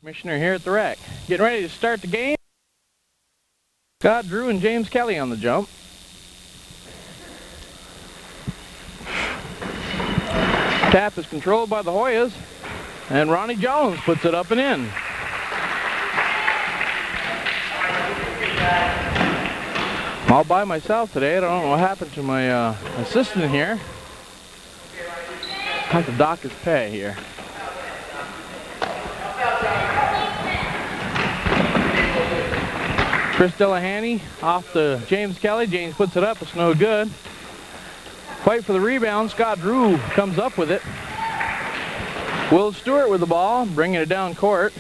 Commissioner here at the rec. Getting ready to start the game. Scott Drew and James Kelly on the jump. Tap is controlled by the Hoyas, and Ronnie Jones puts it up and in. I'm all by myself today. I don't know what happened to my assistant here. I have to dock his pay here. Chris Delahanty off to James Kelly. James puts it up. It's no good. Fight for the rebound. Scott Drew comes up with it. Will Stewart with the ball, bringing it down court.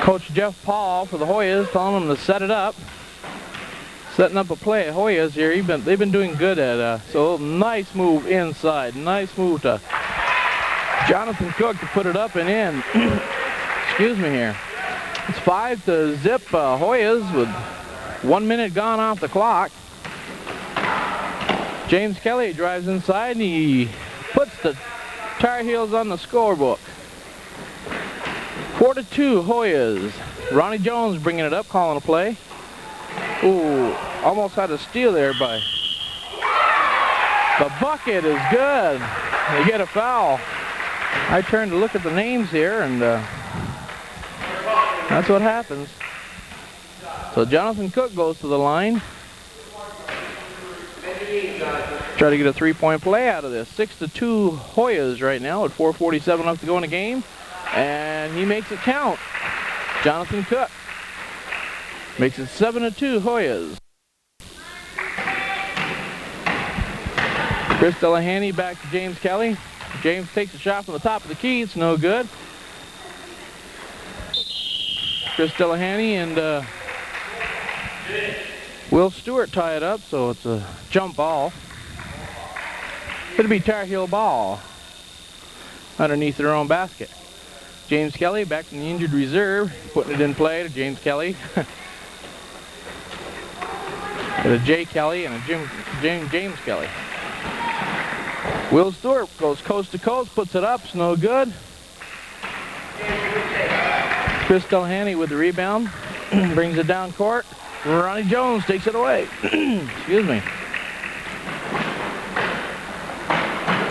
Coach Jeff Paul for the Hoyas telling them to set it up. Setting up a play. Hoyas here. They've been doing good at so nice move inside. Nice move to Jonathan Cook to put it up and in. Excuse me here. It's 5-0 Hoyas with 1 minute gone off the clock. James Kelly drives inside and he puts the Tar Heels on the scorebook. 4-2 Hoyas. Ronnie Jones bringing it up, calling a play. Ooh, almost had a steal there by. The bucket is good. They get a foul. I turned to look at the names here and that's what happens. So Jonathan Cook goes to the line. Try to get a three-point play out of this. 6-2 Hoyas right now with 4:47 left to go in the game. And he makes it count. Jonathan Cook makes it 7-2 Hoyas. Chris Delahanty back to James Kelly. James takes a shot from the top of the key. It's no good. Chris Delahanty and Will Stewart tie it up, so it's a jump ball. It'll be Tar Heel ball underneath their own basket. James Kelly back from the injured reserve, putting it in play to James Kelly. Got a Jay Kelly and a James Kelly. Will Stewart goes coast to coast, puts it up, it's no good. Chris Delahanty with the rebound, brings it down court. Ronnie Jones takes it away. Excuse me.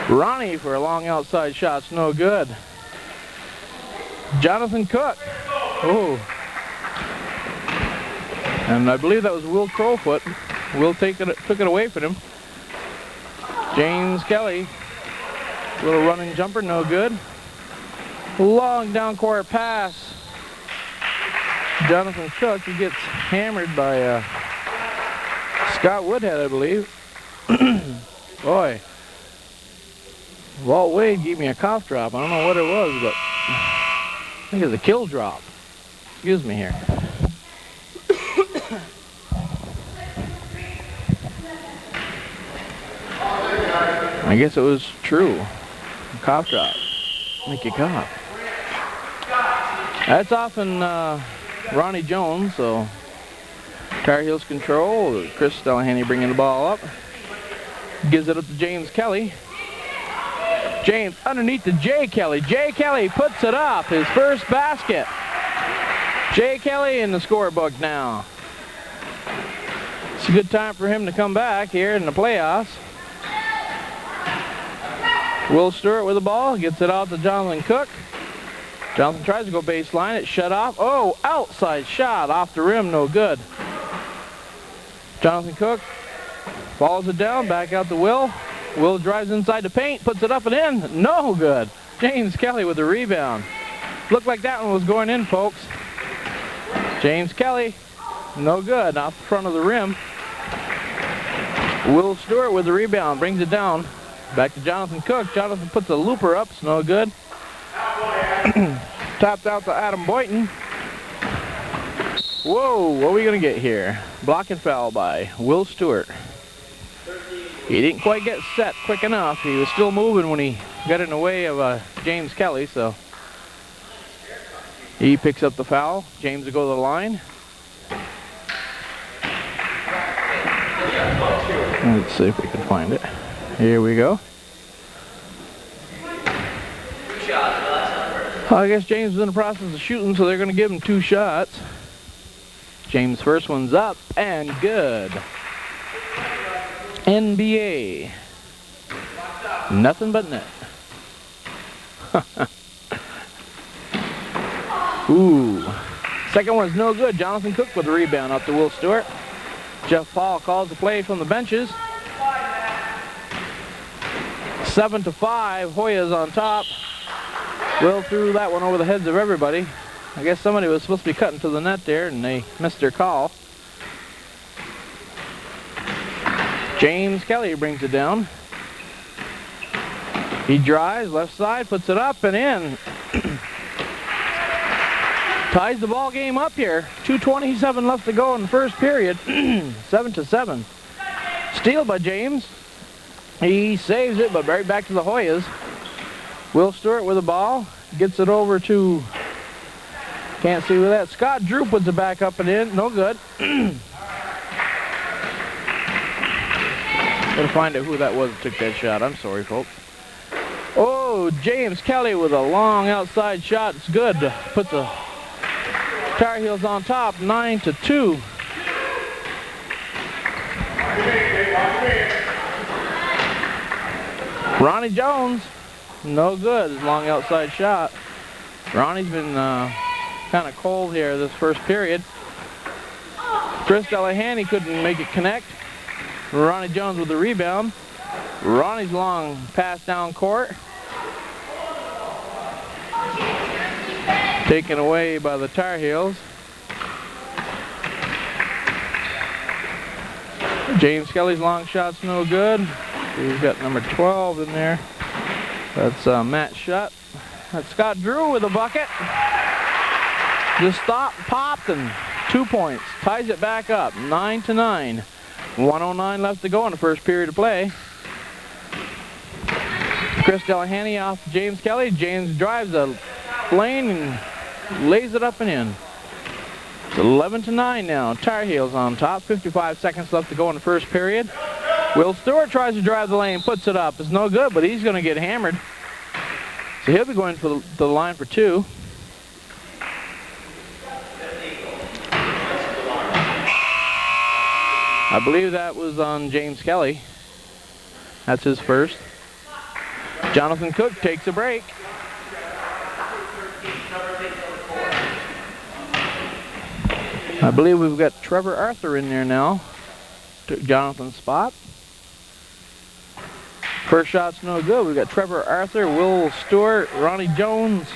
Ronnie for a long outside shot, it's no good. Jonathan Cook. Oh. And I believe that was Will Crowfoot. Will took it away from him. James Kelly. Little running jumper, no good. Long down court pass. Jonathan Cook, he gets hammered by Scott Woodhead, I believe. Boy. Walt Wade gave me a cough drop. I don't know what it was, but I think it's a kill drop. Excuse me here. I guess it was true. A cough drop. Make you cough. That's often Ronnie Jones, so Tar Heels control. Chris Delahanty bringing the ball up. Gives it up to James Kelly. James underneath to Jay Kelly. Jay Kelly puts it up. His first basket. Jay Kelly in the scorebook now. It's a good time for him to come back here in the playoffs. Will Stewart with the ball. Gets it out to Jonathan Cook. Jonathan tries to go baseline. It's shut off. Oh, outside shot off the rim. No good. Jonathan Cook follows it down. Back out to Will. Will drives inside the paint. Puts it up and in. No good. James Kelly with the rebound. Looked like that one was going in, folks. James Kelly. No good. Off the front of the rim. Will Stewart with the rebound. Brings it down. Back to Jonathan Cook. Jonathan puts a looper up. It's no good. Tapped out to Adam Boynton. Whoa, what are we going to get here? Block and foul by Will Stewart. He didn't quite get set quick enough. He was still moving when he got in the way of James Kelly, so he picks up the foul. James will go to the line. Let's see if we can find it. Here we go. Well, I guess James is in the process of shooting, so they're going to give him 2 shots. James' first one's up and good. NBA. Nothing but net. Ooh. Second one's no good. Jonathan Cook with the rebound up to Will Stewart. Jeff Paul calls the play from the benches. 7-5. Hoyas on top. Will threw that one over the heads of everybody. I guess somebody was supposed to be cutting to the net there, and they missed their call. James Kelly brings it down. He drives, left side, puts it up and in. Ties the ball game up here. 2:27 left to go in the first period. 7-7. Steal by James. He saves it, but right back to the Hoyas. Will Stewart with the ball. Gets it over to, can't see with that. Scott Drew puts it back up and in. No good. Gotta find out who that was that took that shot. I'm sorry, folks. Oh, James Kelly with a long outside shot. It's good. Put the Tar Heels on top, 9-2. Ronnie Jones, no good. Long outside shot. Ronnie's been kind of cold here this first period. Chris Delahanty couldn't make it connect. Ronnie Jones with the rebound. Ronnie's long pass down court. Taken away by the Tar Heels. James Kelly's long shot's no good. We've got number 12 in there. That's Matt Shutt. That's Scott Drew with a bucket. Just stopped, popped, and 2 points. Ties it back up, 9-9. 1:09 left to go in the first period of play. Chris Delahanty off James Kelly. James drives the lane and lays it up and in. It's 11-9 now. Tar Heels on top. 55 seconds left to go in the first period. Will Stewart tries to drive the lane, puts it up. It's no good, but he's going to get hammered. So he'll be going for the line for 2. I believe that was on James Kelly. That's his first. Jonathan Cook takes a break. I believe we've got Trevor Arthur in there now. Took Jonathan's spot. First shot's no good. We've got Trevor Arthur, Will Stewart, Ronnie Jones,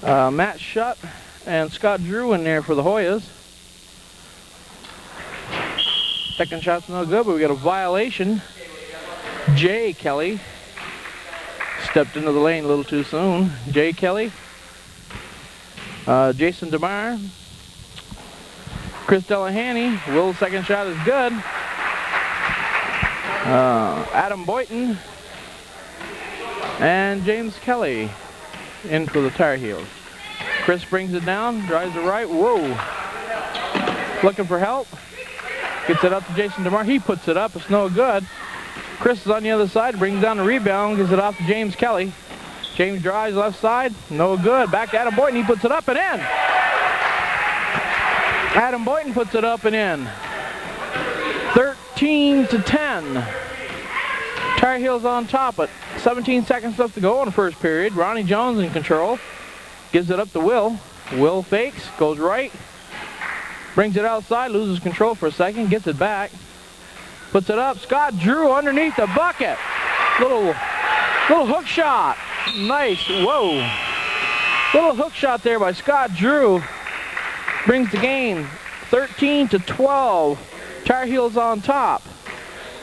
Matt Shutt, and Scott Drew in there for the Hoyas. Second shot's no good, but we got a violation. Jay Kelly stepped into the lane a little too soon. Jay Kelly, Jason DeMar, Chris Delahanty. Will's second shot is good. Adam Boynton and James Kelly in for the Tar Heels. Chris brings it down, drives it right. Whoa. Looking for help. Gets it up to Jason DeMar. He puts it up. It's no good. Chris is on the other side, brings down the rebound, gives it off to James Kelly. James drives left side. No good. Back to Adam Boynton. He puts it up and in. Adam Boynton puts it up and in. 13-10. Tar Heels on top, but 17 seconds left to go in the first period. Ronnie Jones in control. Gives it up to Will. Will fakes, goes right. Brings it outside, loses control for a second, gets it back. Puts it up. Scott Drew underneath the bucket. Little hook shot. Nice. Whoa. Little hook shot there by Scott Drew. Brings the game 13-12. Tar Heels on top.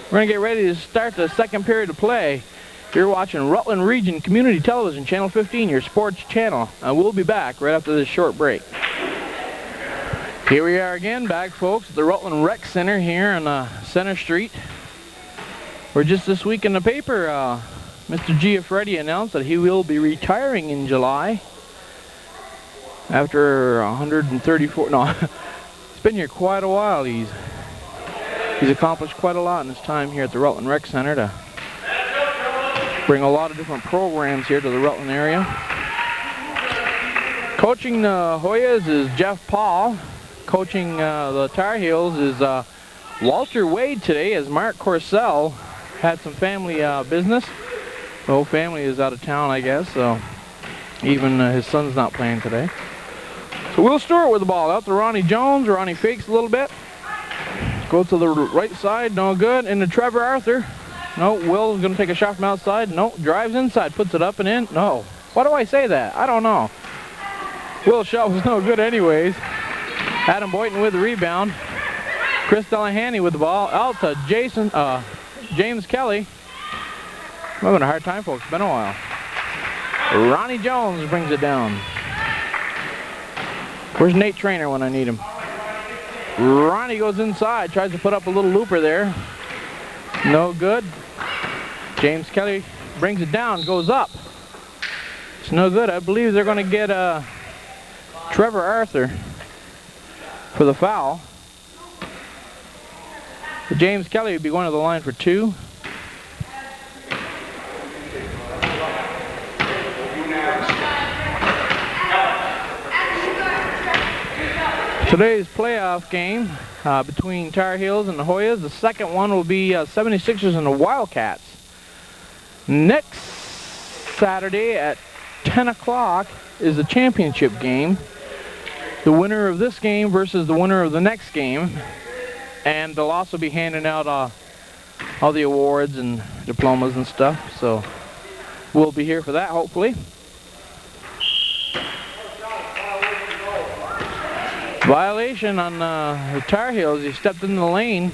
We're going to get ready to start the second period of play. You're watching Rutland Region Community Television, Channel 15, your sports channel. And we'll be back right after this short break. Here we are again, back folks, at the Rutland Rec Center here on Center Street. We're just this week in the paper, Mr. Giaffredi announced that he will be retiring in July. After 134, no, it's been here quite a while. He's accomplished quite a lot in his time here at the Rutland Rec Center to bring a lot of different programs here to the Rutland area. Coaching the Hoyas is Jeff Paul. Coaching the Tar Heels is Walter Wade today, as Mark Corsell had some family business. The whole family is out of town, I guess, so even his son's not playing today. So Will Stewart with the ball out to Ronnie Jones. Ronnie fakes a little bit. Goes to the right side, no good. Into Trevor Arthur. No, Will's going to take a shot from outside. No, drives inside, puts it up and in. No. Why do I say that? I don't know. Will's shot was no good anyways. Adam Boynton with the rebound. Chris Delahanty with the ball. Out to James Kelly. I'm having a hard time, folks. It's been a while. Ronnie Jones brings it down. Where's Nate Trainer when I need him? Ronnie goes inside, tries to put up a little looper there. No good. James Kelly brings it down, goes up. It's no good. I believe they're going to get Trevor Arthur for the foul. But James Kelly would be going to the line for 2. Today's playoff game between Tar Heels and the Hoyas. The second one will be 76ers and the Wildcats. Next Saturday at 10 o'clock is the championship game. The winner of this game versus the winner of the next game. And they'll also be handing out all the awards and diplomas and stuff. So we'll be here for that, hopefully. Violation on the Tar Heels. He stepped in the lane.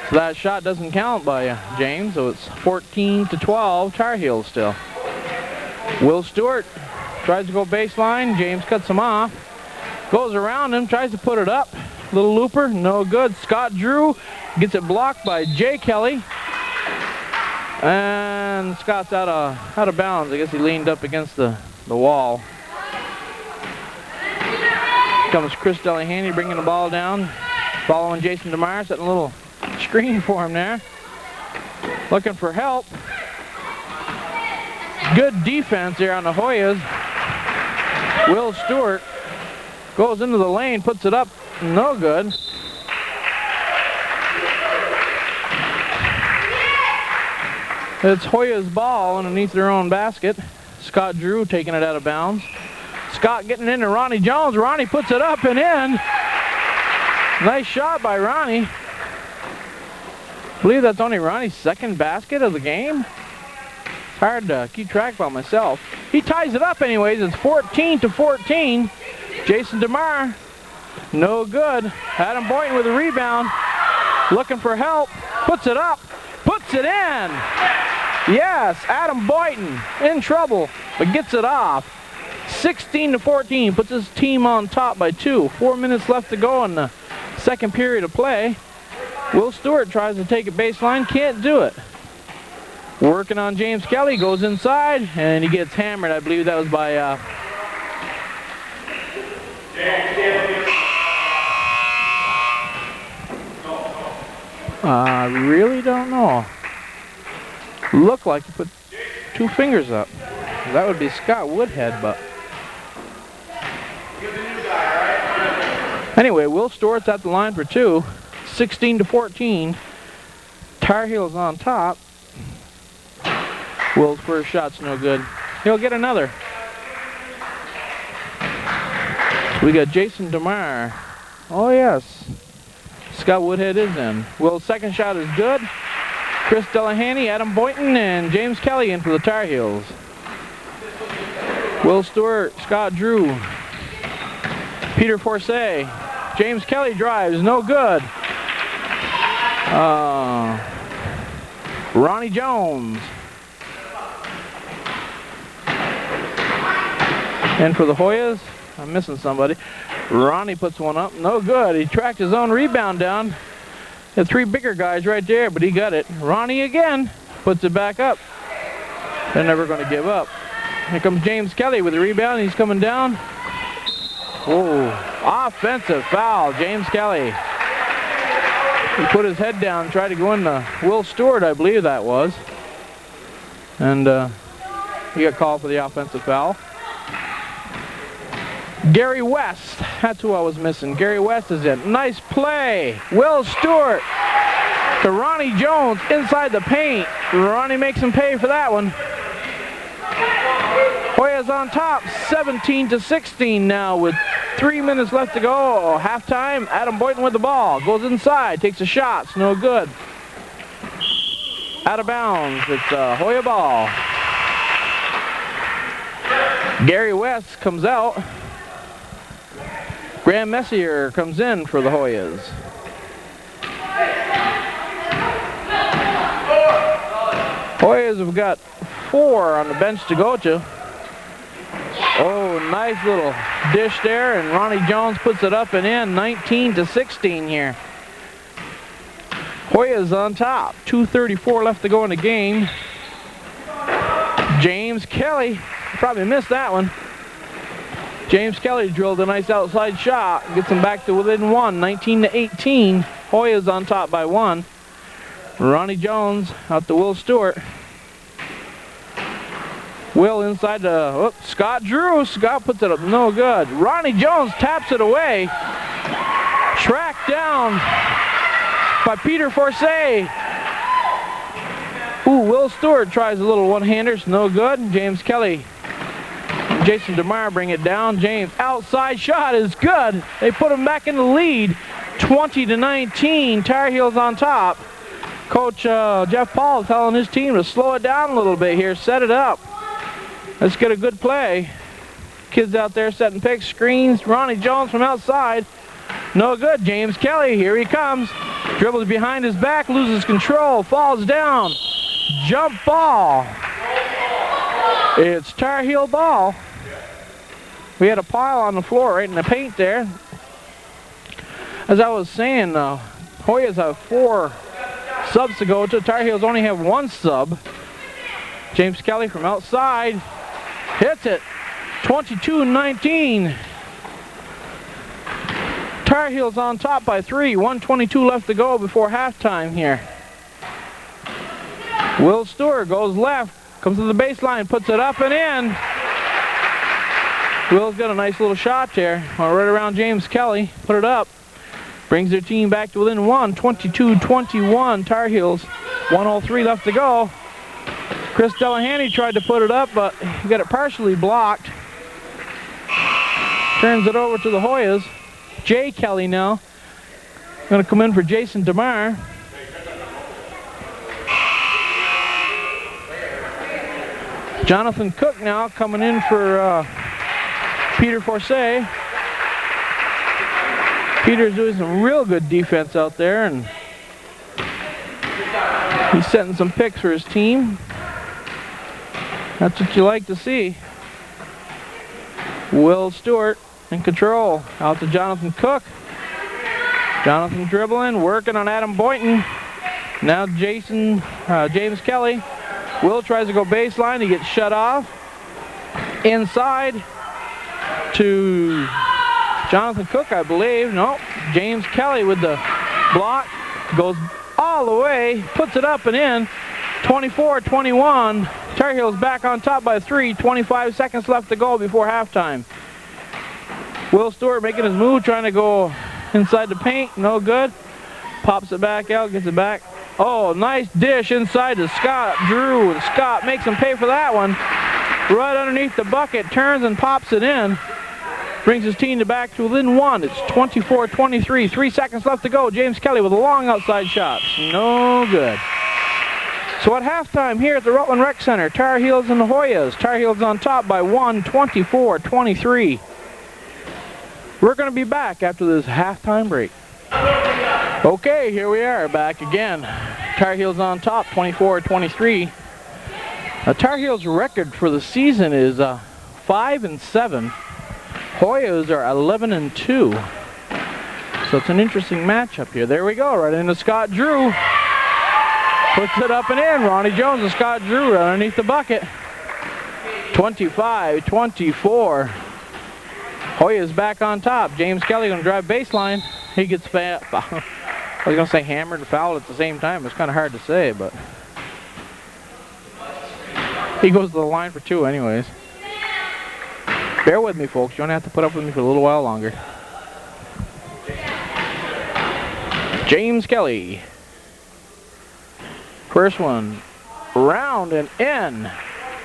So that shot doesn't count by James. So it's 14-12 Tar Heels still. Will Stewart tries to go baseline. James cuts him off. Goes around him. Tries to put it up. Little looper. No good. Scott Drew gets it blocked by Jay Kelly. And Scott's out of bounds. I guess he leaned up against the wall. Comes Chris Delahanty bringing the ball down, following Jason DeMar, setting a little screen for him there. Looking for help. Good defense there on the Hoyas. Will Stewart goes into the lane, puts it up, no good. It's Hoyas' ball underneath their own basket. Scott Drew taking it out of bounds. Scott getting into Ronnie Jones. Ronnie puts it up and in. Nice shot by Ronnie. I believe that's only Ronnie's second basket of the game. It's hard to keep track by myself. He ties it up anyways. It's 14-14. Jason DeMar, no good. Adam Boynton with a rebound. Looking for help. Puts it up. Puts it in. Yes, Adam Boynton in trouble, but gets it off. 16-14, puts his team on top by 2. 4 minutes left to go in the second period of play. Will Stewart tries to take it baseline, can't do it. Working on James Kelly, goes inside, and he gets hammered. I believe that was by I really don't know. Looked like he put 2 fingers up. That would be Scott Woodhead, but anyway, Will Stewart's at the line for 2. 16-14. Tar Heels on top. Will's first shot's no good. He'll get another. We got Jason DeMar. Oh yes. Scott Woodhead is in. Will's second shot is good. Chris Delahanty, Adam Boynton, and James Kelly in for the Tar Heels. Will Stewart, Scott Drew, Peter Forsay, James Kelly drives, no good. Ronnie Jones. And for the Hoyas, I'm missing somebody. Ronnie puts one up, no good. He tracked his own rebound down. Had 3 bigger guys right there, but he got it. Ronnie again puts it back up. They're never going to give up. Here comes James Kelly with the rebound. He's coming down. Whoa, offensive foul, James Kelly. He put his head down, tried to go into Will Stewart, I believe that was. And he got called for the offensive foul. Gary West, that's who I was missing. Gary West is in. Nice play. Will Stewart to Ronnie Jones inside the paint. Ronnie makes him pay for that one. Hoyas on top, 17-16 now with 3 minutes left to go. Halftime, Adam Boynton with the ball. Goes inside, takes a shot, it's no good. Out of bounds, it's Hoya ball. Gary West comes out. Graham Messier comes in for the Hoyas. Hoyas have got 4 on the bench to go to. Oh, nice little dish there, and Ronnie Jones puts it up and in. 19-16 here. Hoyas on top. 2:34 left to go in the game. James Kelly, probably missed that one. James Kelly drilled a nice outside shot. Gets them back to within 1, 19-18. Hoyas on top by 1. Ronnie Jones out to Will Stewart. Will inside the, Scott Drew. Scott puts it up, no good. Ronnie Jones taps it away. Tracked down by Peter Forsay. Ooh, Will Stewart tries a little one-hander, it's no good. James Kelly, Jason DeMar bring it down. James, outside shot is good. They put him back in the lead. 20-19, Tar Heels on top. Coach Jeff Paul telling his team to slow it down a little bit here, set it up. Let's get a good play. Kids out there setting picks, screens. Ronnie Jones from outside. No good. James Kelly, here he comes. Dribbles behind his back, loses control, falls down. Jump ball. It's Tar Heel ball. We had a pile on the floor right in the paint there. As I was saying, Hoyas have 4 subs to go to. Tar Heels only have 1 sub. James Kelly from outside. Hits it. 22-19. Tar Heels on top by 3. 1:22 left to go before halftime here. Will Stewart goes left. Comes to the baseline. Puts it up and in. Will's got a nice little shot there. Right around James Kelly. Put it up. Brings their team back to within 1. 22-21. Tar Heels. 1:03 left to go. Chris Delahanty tried to put it up, but he got it partially blocked. Turns it over to the Hoyas. Jay Kelly now. Going to come in for Jason DeMar. Jonathan Cook now coming in for Peter Forsay. Peter's doing some real good defense out there, and he's setting some picks for his team. That's what you like to see. Will Stewart in control. Out to Jonathan Cook. Jonathan dribbling, working on Adam Boynton. Now James Kelly. Will tries to go baseline. He gets shut off. Inside to Jonathan Cook, I believe. No, James Kelly with the block. Goes all the way. Puts it up and in. 24-21. Tar Heels back on top by 3. 25 seconds left to go before halftime. Will Stewart making his move, trying to go inside the paint. No good. Pops it back out, gets it back. Oh, nice dish inside to Scott Drew. Scott makes him pay for that one. Right underneath the bucket, turns and pops it in. Brings his team back to within 1. It's 24-23. 3 seconds left to go. James Kelly with a long outside shot. No good. So at halftime here at the Rutland Rec Center, Tar Heels and the Hoyas. Tar Heels on top by 1, 24-23. We're going to be back after this halftime break. Okay, here we are back again. Tar Heels on top, 24-23. Tar Heels' record for the season is 5-7. Hoyas are 11-2. So it's an interesting matchup here. There we go, right into Scott Drew. Puts it up and in. Ronnie Jones and Scott Drew right underneath the bucket. 25-24. Hoyas back on top. James Kelly going to drive baseline. He gets I was going to say hammered and fouled at the same time. It's kind of hard to say, but he goes to the line for 2 anyways. Bear with me, folks. You're going to have to put up with me for a little while longer. James Kelly. First one, round and in.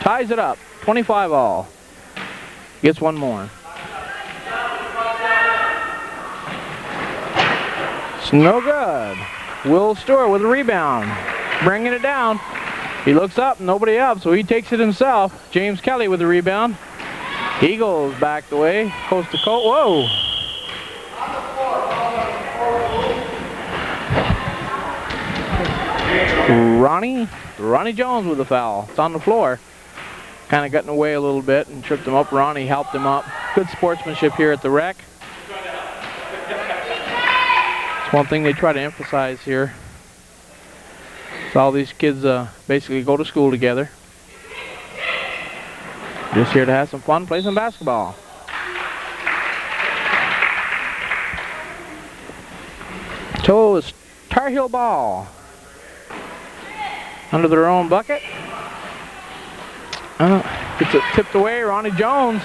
Ties it up, 25 all. Gets one more. It's no good. Will Stewart with a rebound. Bringing it down. He looks up, nobody up, so he takes it himself. James Kelly with the rebound. He goes back the way, coast to coast. Whoa! Ronnie Jones with the foul. It's on the floor. Kind of got in the way a little bit and tripped him up. Ronnie helped him up. Good sportsmanship here at the rec. It's one thing they try to emphasize here. So all these kids basically go to school together. Just here to have some fun, play some basketball. So it's Tar Heel ball. Under their own bucket. Gets it tipped away. Ronnie Jones.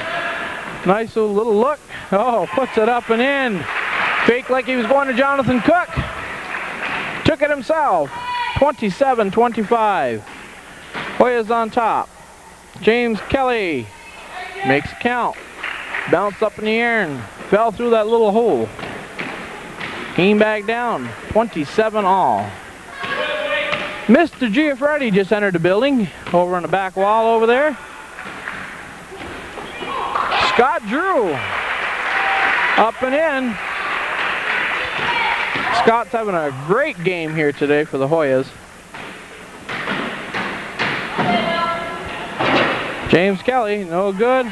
Nice little look. Oh, puts it up and in. Fake like he was going to Jonathan Cook. Took it himself. 27-25. Hoyas on top. James Kelly makes a count. Bounced up in the air and fell through that little hole. Came back down. 27 all. Mr. Giaffretti just entered the building. Over on the back wall over there. Scott Drew. Up and in. Scott's having a great game here today for the Hoyas. James Kelly, no good.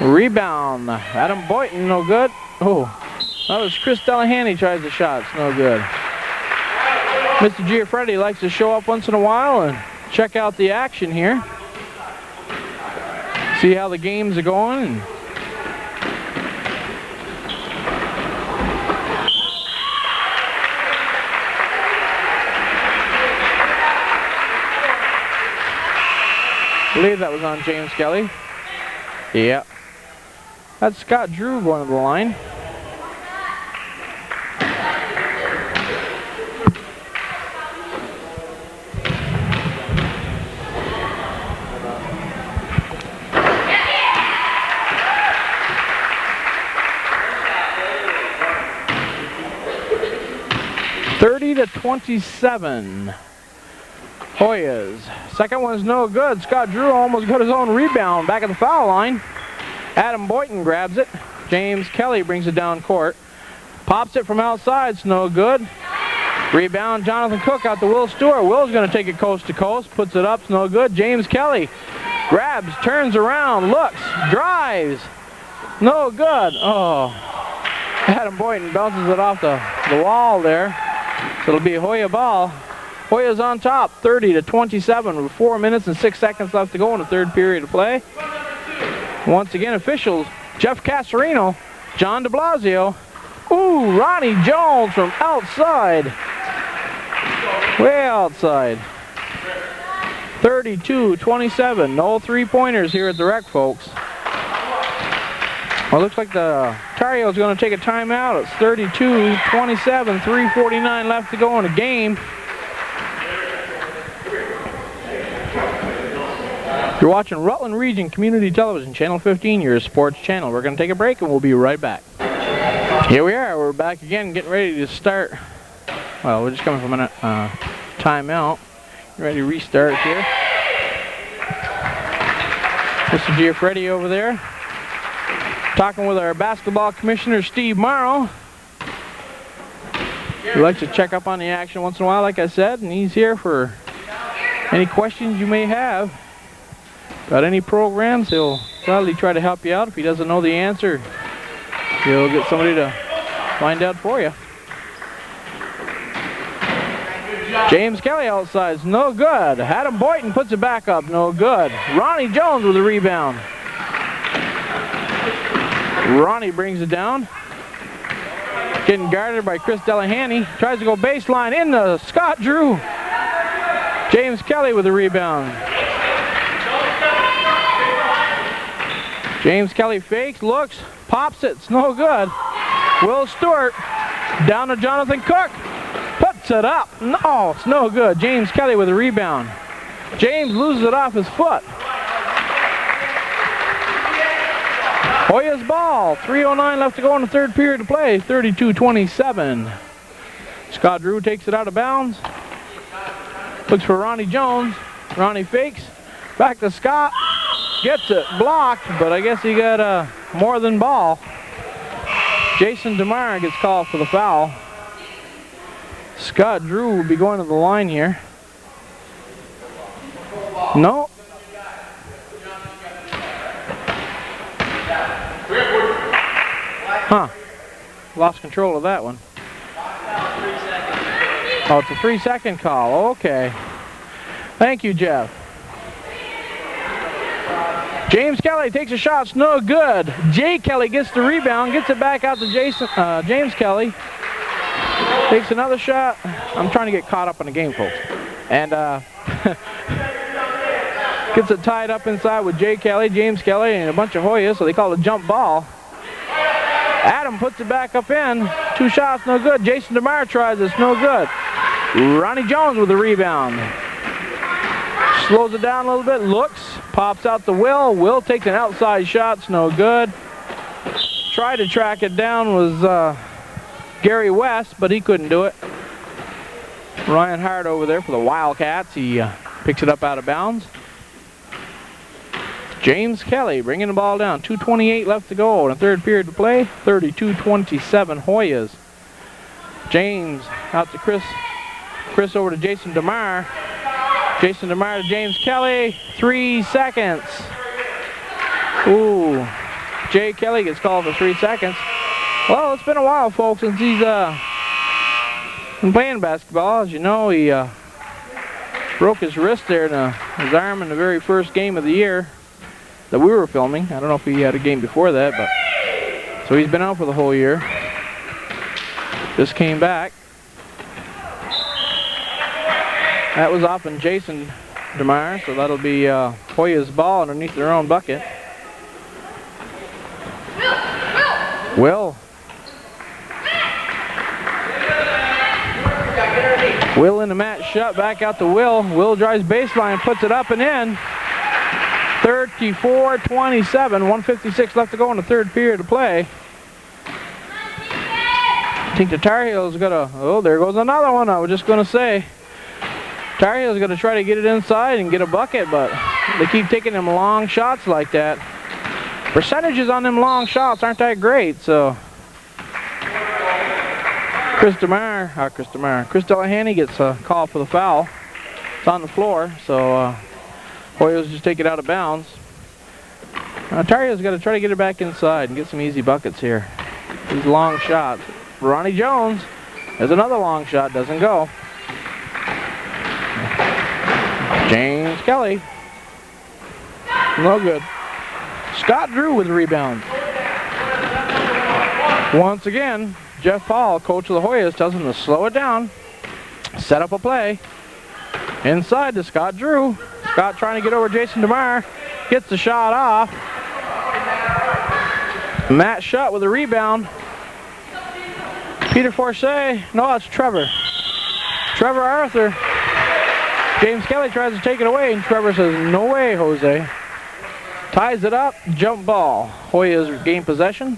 Rebound. Adam Boynton, no good. Oh, that was Chris Delahanty tries the shot. It's no good. Mr. Giaffretti likes to show up once in a while and check out the action here. See how the games are going. I believe that was on James Kelly. Yep. That's Scott Drew going to the line. To 27. Hoyas. Second one's no good. Scott Drew almost got his own rebound back at the foul line. Adam Boynton grabs it. James Kelly brings it down court. Pops it from outside. It's no good. Rebound Jonathan Cook out to Will Stewart. Will's going to take it coast to coast. Puts it up. It's no good. James Kelly grabs, turns around, looks, drives. No good. Oh. Adam Boynton bounces it off the wall there. So it'll be a Hoya ball. Hoya's on top, 30-27 with 4 minutes and 6 seconds left to go in the third period of play. Once again, officials, Jeff Casarino, John DeBlasio. Ooh, Ronnie Jones from outside. Way outside. 32-27, no three-pointers here at the rec, folks. Well, it looks like the Tar Heels going to take a timeout. It's 32-27, 3:49 left to go in the game. You're watching Rutland Region Community Television, Channel 15, your sports channel. We're going to take a break and we'll be right back. Here we are. We're back again, getting ready to start. Well, we're just coming from a timeout. Getting ready to restart here. Mr. Giaffretti over there. Talking with our basketball commissioner, Steve Morrow. He likes to check up on the action once in a while, like I said, and he's here for any questions you may have. Got any programs, he'll gladly try to help you out. If he doesn't know the answer, he'll get somebody to find out for you. James Kelly outside's no good. Adam Boynton puts it back up, no good. Ronnie Jones with a rebound. Ronnie brings it down. Getting guarded by Chris Delahanty. Tries to go baseline into Scott Drew. James Kelly with a rebound. James Kelly fakes, looks, pops it. It's no good. Will Stewart down to Jonathan Cook. Puts it up. No, it's no good. James Kelly with a rebound. James loses it off his foot. Hoyas ball. 3:09 left to go in the third period to play. 32-27. Scott Drew takes it out of bounds. Looks for Ronnie Jones. Ronnie fakes. Back to Scott. Gets it blocked, but I guess he got more than ball. Jason DeMar gets called for the foul. Scott Drew will be going to the line here. No. Huh. Lost control of that one. Oh, it's a 3-second call. Okay. Thank you, Jeff. James Kelly takes a shot. It's no good. Jay Kelly gets the rebound. Gets it back out to James Kelly. Takes another shot. I'm trying to get caught up in the game, folks. And gets it tied up inside with Jay Kelly, James Kelly, and a bunch of Hoyas, so they call it a jump ball. Adam puts it back up in. 2 shots, no good. Jason DeMar tries it. It's no good. Ronnie Jones with the rebound. Slows it down a little bit. Looks. Pops out to Will. Will takes an outside shot. It's no good. Tried to track it down was Gary West, but he couldn't do it. Ryan Hart over there for the Wildcats. He picks it up out of bounds. James Kelly bringing the ball down. 2:28 left to go in the third period to play. 32-27 Hoyas. James out to Chris. Chris over to Jason DeMar. Jason DeMar to James Kelly. 3 seconds. Ooh. Jay Kelly gets called for 3 seconds. Well, it's been a while, folks, since he's been playing basketball. As you know, he broke his wrist there in his arm in the very first game of the year that we were filming. I don't know if he had a game before that, but so he's been out for the whole year. Just came back. That was off in Jason DeMar, so that'll be Hoya's ball underneath their own bucket. Will in the mat shut, back out to Will. Will drives baseline, puts it up and in. 34-27, 1:56 left to go in the third period to play. I think the Tar Heels oh, there goes another one. I was just going to say, Tar Heels going to try to get it inside and get a bucket, but they keep taking them long shots like that. Percentages on them long shots aren't that great, so Chris Delahanty gets a call for the foul. It's on the floor, so Hoyas just take it out of bounds. Tar Heels got to try to get it back inside and get some easy buckets here. These long shots. Ronnie Jones has another long shot, doesn't go. James Kelly. No good. Scott Drew with the rebound. Once again, Jeff Paul, coach of the Hoyas, tells him to slow it down, set up a play. Inside to Scott Drew. Scott trying to get over Jason DeMar. Gets the shot off. Matt Shutt with the rebound. Peter Forsyth. No, it's Trevor. Trevor Arthur. James Kelly tries to take it away, and Trevor says, no way, Jose. Ties it up. Jump ball. Hoyas gain possession.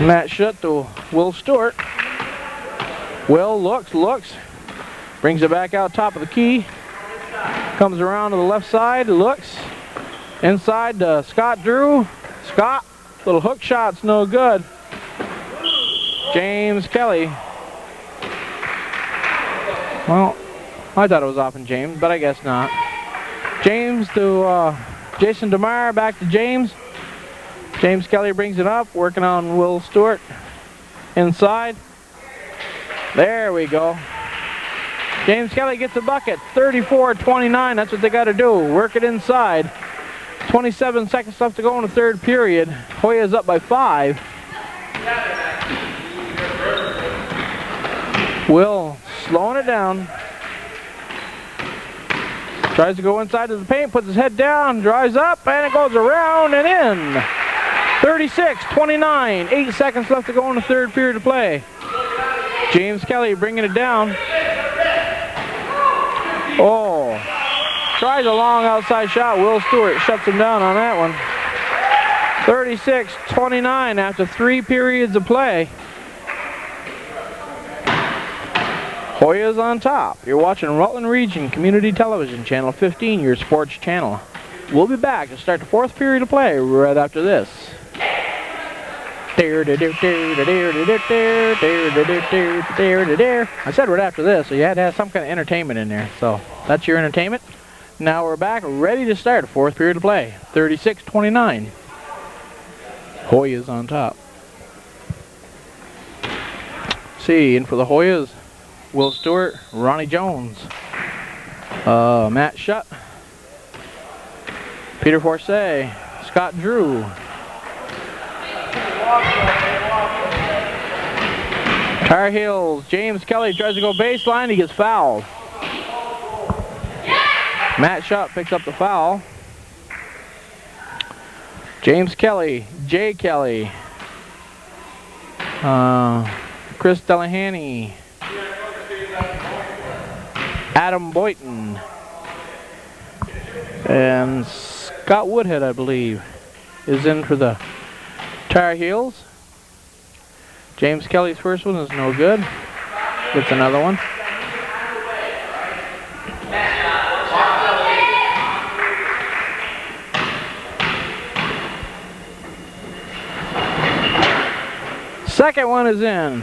Matt Shutt to Will Stewart. Will looks. Brings it back out top of the key. Comes around to the left side. Looks. Inside to Scott Drew. Scott. Little hook shot's no good. James Kelly. Well, I thought it was off in James, but I guess not. James to Jason DeMar. Back to James. James Kelly brings it up, working on Will Stewart. Inside. There we go. James Kelly gets a bucket. 34-29, that's what they got to do. Work it inside. 27 seconds left to go in the third period. Hoya's up by 5. Will slowing it down. Tries to go inside to the paint, puts his head down, drives up, and it goes around and in. 36-29, 8 seconds left to go in the third period of play. James Kelly bringing it down. Oh, tries a long outside shot. Will Stewart shuts him down on that one. 36-29 after 3 periods of play. Hoyas on top. You're watching Rutland Region Community Television, Channel 15, your sports channel. We'll be back to start the 4th period of play right after this. I said right after this, so you had to have some kind of entertainment in there. So that's your entertainment. Now we're back, ready to start the 4th period of play. 36-29. Hoyas on top. See, in for the Hoyas, Will Stewart, Ronnie Jones, Matt Shutt, Peter Forsay, Scott Drew. Tar Heels, James Kelly tries to go baseline, he gets fouled. Matt Shutt picks up the foul. James Kelly, Jay Kelly, Chris Delahanty, Adam Boynton, and Scott Woodhead, I believe, is in for the Tar Heels. James Kelly's first one is no good. Gets another one. Second one is in.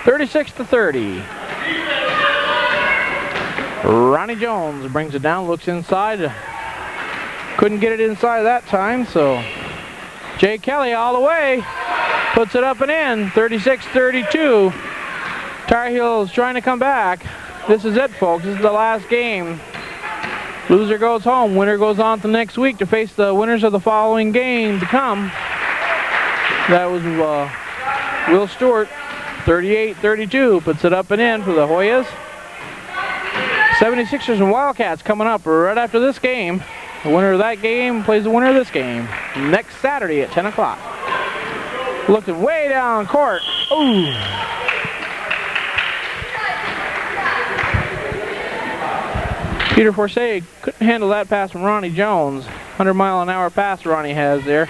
36-30. Ronnie Jones brings it down, looks inside. Couldn't get it inside that time, so Jay Kelly all the way. Puts it up and in. 36-32. Tar Heels trying to come back. This is it, folks. This is the last game. Loser goes home. Winner goes on to next week to face the winners of the following game to come. That was Will Stewart. 38-32. Puts it up and in for the Hoyas. 76ers and Wildcats coming up right after this game. The winner of that game plays the winner of this game next Saturday at 10 o'clock. Looking way down court. Ooh. Peter Forsay couldn't handle that pass from Ronnie Jones. 100-mile-an-hour pass Ronnie has there.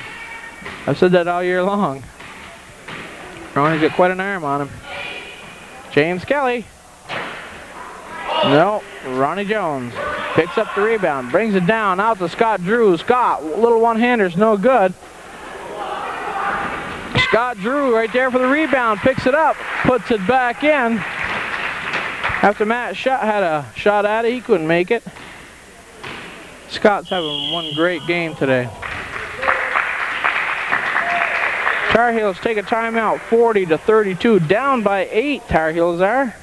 I've said that all year long. Ronnie's got quite an arm on him. James Kelly. No, Ronnie Jones picks up the rebound, brings it down out to Scott Drew. Scott, little one-hander's no good. Scott Drew right there for the rebound, picks it up, puts it back in. After Matt Shutt had a shot at it, he couldn't make it. Scott's having one great game today. Tar Heels take a timeout, 40-32, down by 8, Tar Heels are.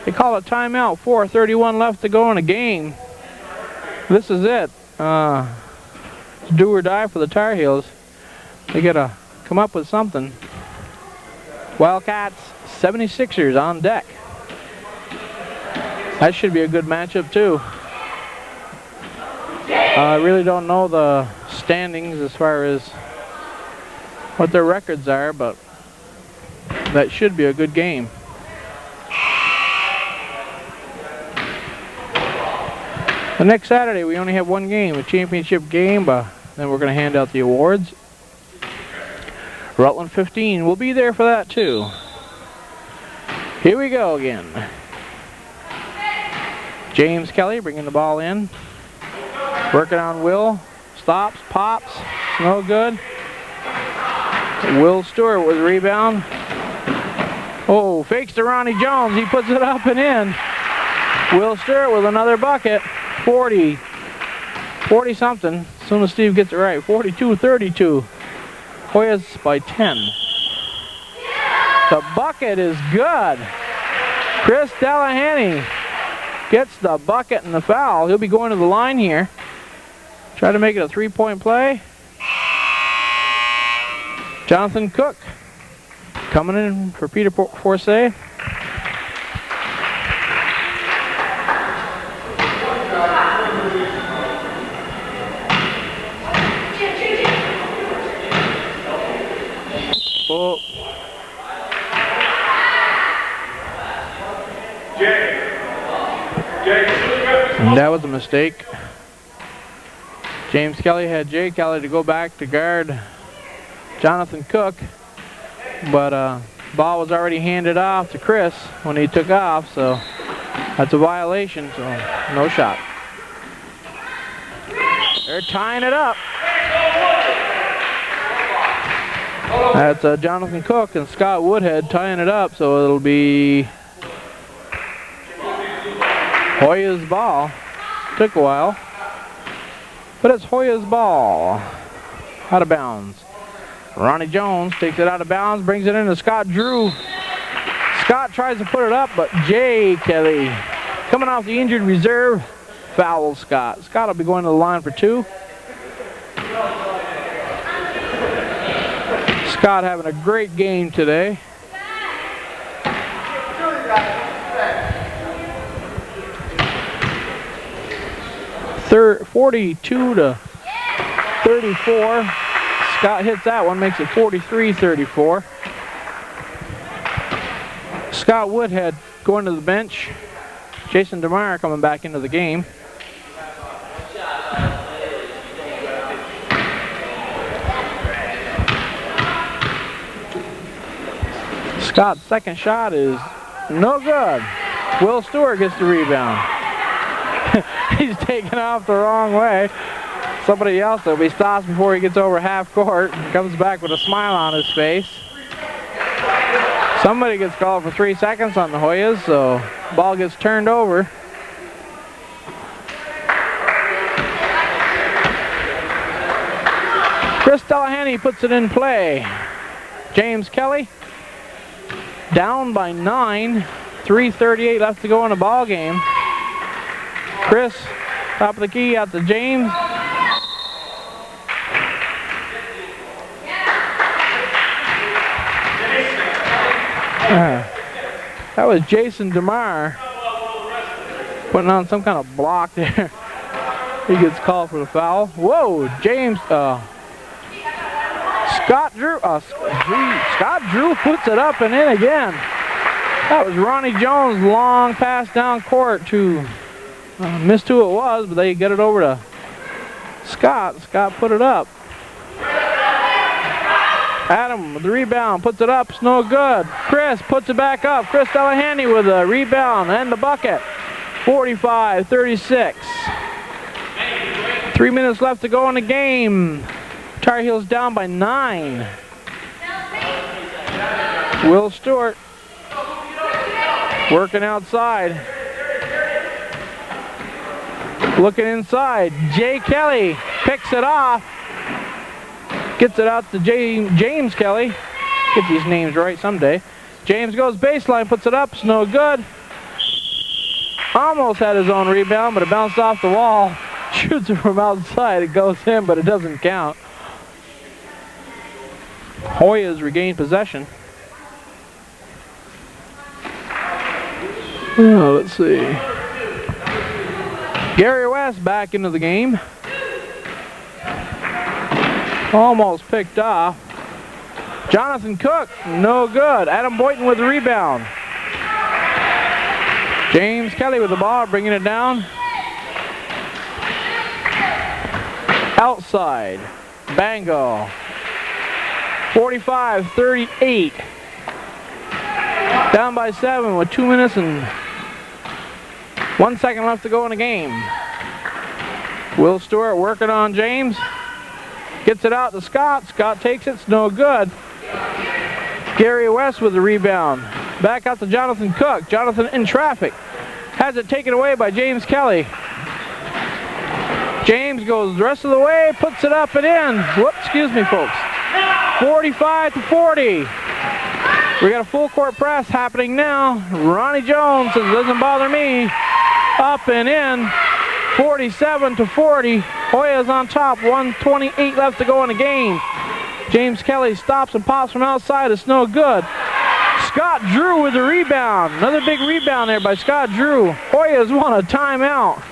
They call a timeout, 4:31 left to go in the game. This is it. It's do or die for the Tar Heels. They gotta come up with something. Wildcats, 76ers on deck. That should be a good matchup too. I really don't know the standings as far as what their records are, but that should be a good game. The next Saturday we only have one game, a championship game, but then we're going to hand out the awards. Rutland 15 will be there for that too. Here we go again. James Kelly bringing the ball in. Working on Will. Stops, pops. No good. Will Stewart with a rebound. Oh, fakes to Ronnie Jones. He puts it up and in. Will Stewart with another bucket. 40 something. As soon as Steve gets it right. 42-32. Hoyas by 10. The bucket is good. Chris Delahanty gets the bucket and the foul. He'll be going to the line here. Try to make it a three-point play. Jonathan Cook coming in for Peter Forsay. And that was a mistake. James Kelly had Jay Kelly to go back to guard Jonathan Cook, but ball was already handed off to Chris when he took off, so that's a violation, so no shot. They're tying it up. That's Jonathan Cook and Scott Woodhead tying it up, so it'll be Hoya's ball. Took a while, but it's Hoya's ball. Out of bounds. Ronnie Jones takes it out of bounds, brings it into Scott Drew. Scott tries to put it up, but Jay Kelly, coming off the injured reserve, fouls Scott. Scott will be going to the line for 2. Scott having a great game today. Third, 42 to 34. Scott hits that one, makes it 43-34. Scott Woodhead going to the bench. Jason DeMeyer coming back into the game. Scott's second shot is no good. Will Stewart gets the rebound. He's taken off the wrong way. Somebody else will be stopped before he gets over half court and comes back with a smile on his face. Somebody gets called for 3 seconds on the Hoyas, so ball gets turned over. Chris Delahanty puts it in play. James Kelly down by 9. 3:38 left to go in the ball game. Chris, top of the key, out to James. That was Jason DeMar putting on some kind of block there. He gets called for the foul. Whoa, James, Scott Drew puts it up and in again. That was Ronnie Jones' long pass down court to, missed who it was, but they get it over to Scott. Scott put it up. Adam with the rebound, puts it up, it's no good. Chris puts it back up. Chris Delahanty with a rebound and the bucket. 45-36. 3 minutes left to go in the game. Tar Heels down by 9. Will Stewart working outside. Looking inside. Jay Kelly picks it off. Gets it out to James Kelly. Get these names right someday. James goes baseline, puts it up, it's no good. Almost had his own rebound, but it bounced off the wall. Shoots it from outside, it goes in, but it doesn't count. Hoyas regained possession. Let's see. Gary West back into the game. Almost picked off. Jonathan Cook, no good. Adam Boynton with the rebound. James Kelly with the ball, bringing it down. Outside. Bango. 45-38. Down by 7 with 2 minutes and 1 second left to go in the game. Will Stewart working on James. Gets it out to Scott. Scott takes it. It's no good. Gary West with the rebound. Back out to Jonathan Cook. Jonathan in traffic. Has it taken away by James Kelly. James goes the rest of the way. Puts it up and in. Whoops, excuse me, folks. 45-40. We got a full court press happening now. Ronnie Jones says, doesn't bother me. Up and in. 47-40. Hoyas on top. 1:28 left to go in the game. James Kelly stops and pops from outside. It's no good. Scott Drew with the rebound. Another big rebound there by Scott Drew. Hoyas want a timeout.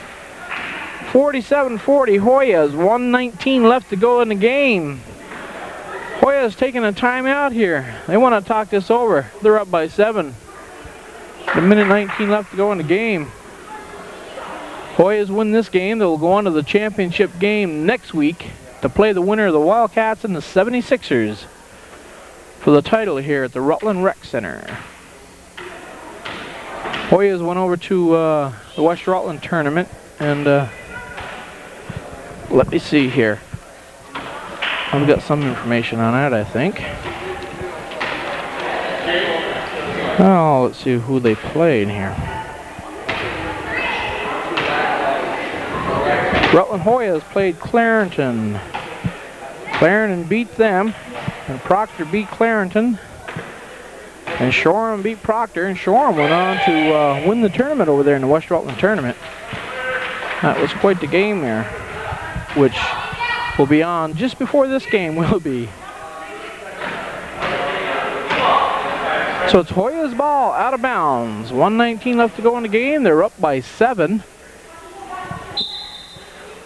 47-40 Hoyas. 1:19 left to go in the game. Hoyas taking a timeout here. They want to talk this over. They're up by 7. A minute 19 left to go in the game. Hoyas win this game, they'll go on to the championship game next week to play the winner of the Wildcats and the 76ers for the title here at the Rutland Rec Center. Hoyas went over to the West Rutland tournament, and let me see here. I've got some information on that, I think. Oh, let's see who they played here. Rutland Hoyas played Clarington. Clarington beat them, and Proctor beat Clarington, and Shoreham beat Proctor, and Shoreham went on to win the tournament over there in the West Rutland tournament. That was quite the game there, which will be on just before this game will be. So it's Hoyas ball out of bounds. 1:19 left to go in the game. They're up by 7.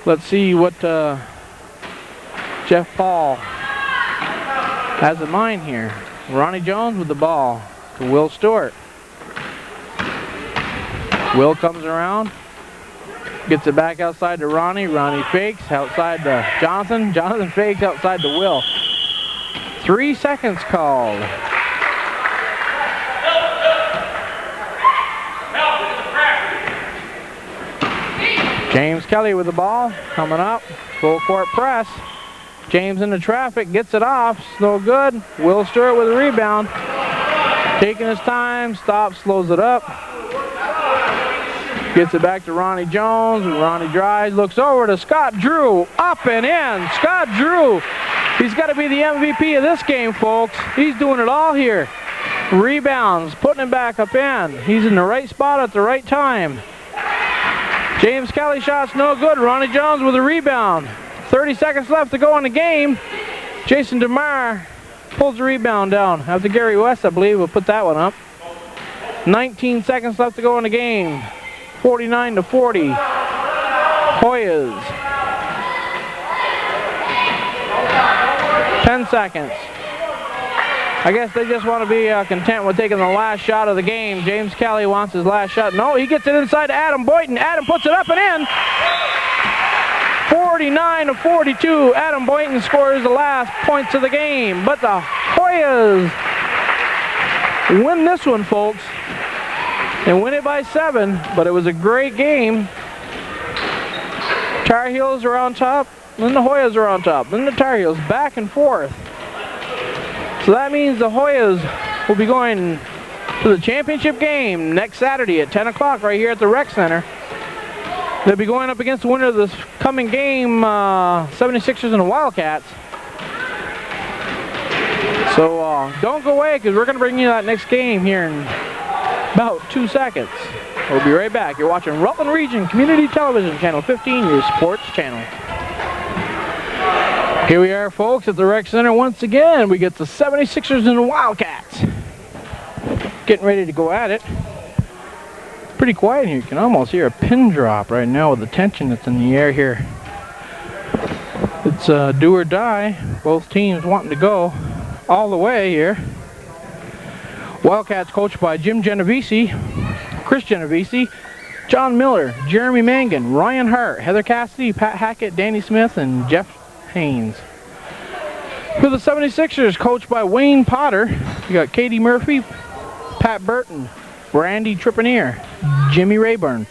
Let's see what Jeff Paul has in mind here. Ronnie Jones with the ball to Will Stewart. Will comes around, gets it back outside to Ronnie. Ronnie fakes outside to Jonathan. Jonathan fakes outside to Will. 3 seconds called. James Kelly with the ball, coming up, full court press. James into traffic, gets it off, it's no good. Will Stewart with a rebound. Taking his time, stops, slows it up. Gets it back to Ronnie Jones, and Ronnie drives, looks over to Scott Drew, up and in. Scott Drew, he's got to be the MVP of this game, folks. He's doing it all here. Rebounds, putting it back up in. He's in the right spot at the right time. James Kelly shot's no good. Ronnie Jones with a rebound. 30 seconds left to go in the game. Jason DeMar pulls the rebound down. After Gary West, I believe, will put that one up. 19 seconds left to go in the game. 49-40. Hoyas. 10 seconds. I guess they just want to be content with taking the last shot of the game. James Kelly wants his last shot. No, he gets it inside to Adam Boynton. Adam puts it up and in. 49-42. Adam Boynton scores the last points of the game. But the Hoyas win this one, folks. And win it by 7. But it was a great game. Tar Heels are on top. Then the Hoyas are on top. Then the Tar Heels back and forth. So that means the Hoyas will be going to the championship game next Saturday at 10 o'clock right here at the Rec Center. They'll be going up against the winner of this coming game, 76ers and the Wildcats. So don't go away, because we're going to bring you that next game here in about 2 seconds. We'll be right back. You're watching Rutland Region Community Television, Channel 15, your sports channel. Here we are, folks, at the Rec Center once again. We get the 76ers and the Wildcats getting ready to go at it. Pretty quiet here. You can almost hear a pin drop right now with the tension that's in the air here. It's do or die. Both teams wanting to go all the way here. Wildcats coached by Jim Genovese, Chris Genovese, John Miller, Jeremy Mangan, Ryan Hart, Heather Cassidy, Pat Hackett, Danny Smith, and Jeff Haynes. For the 76ers, coached by Wayne Potter, you got Katie Murphy, Pat Burton, Brandy Tripanier, Jimmy Rayburn,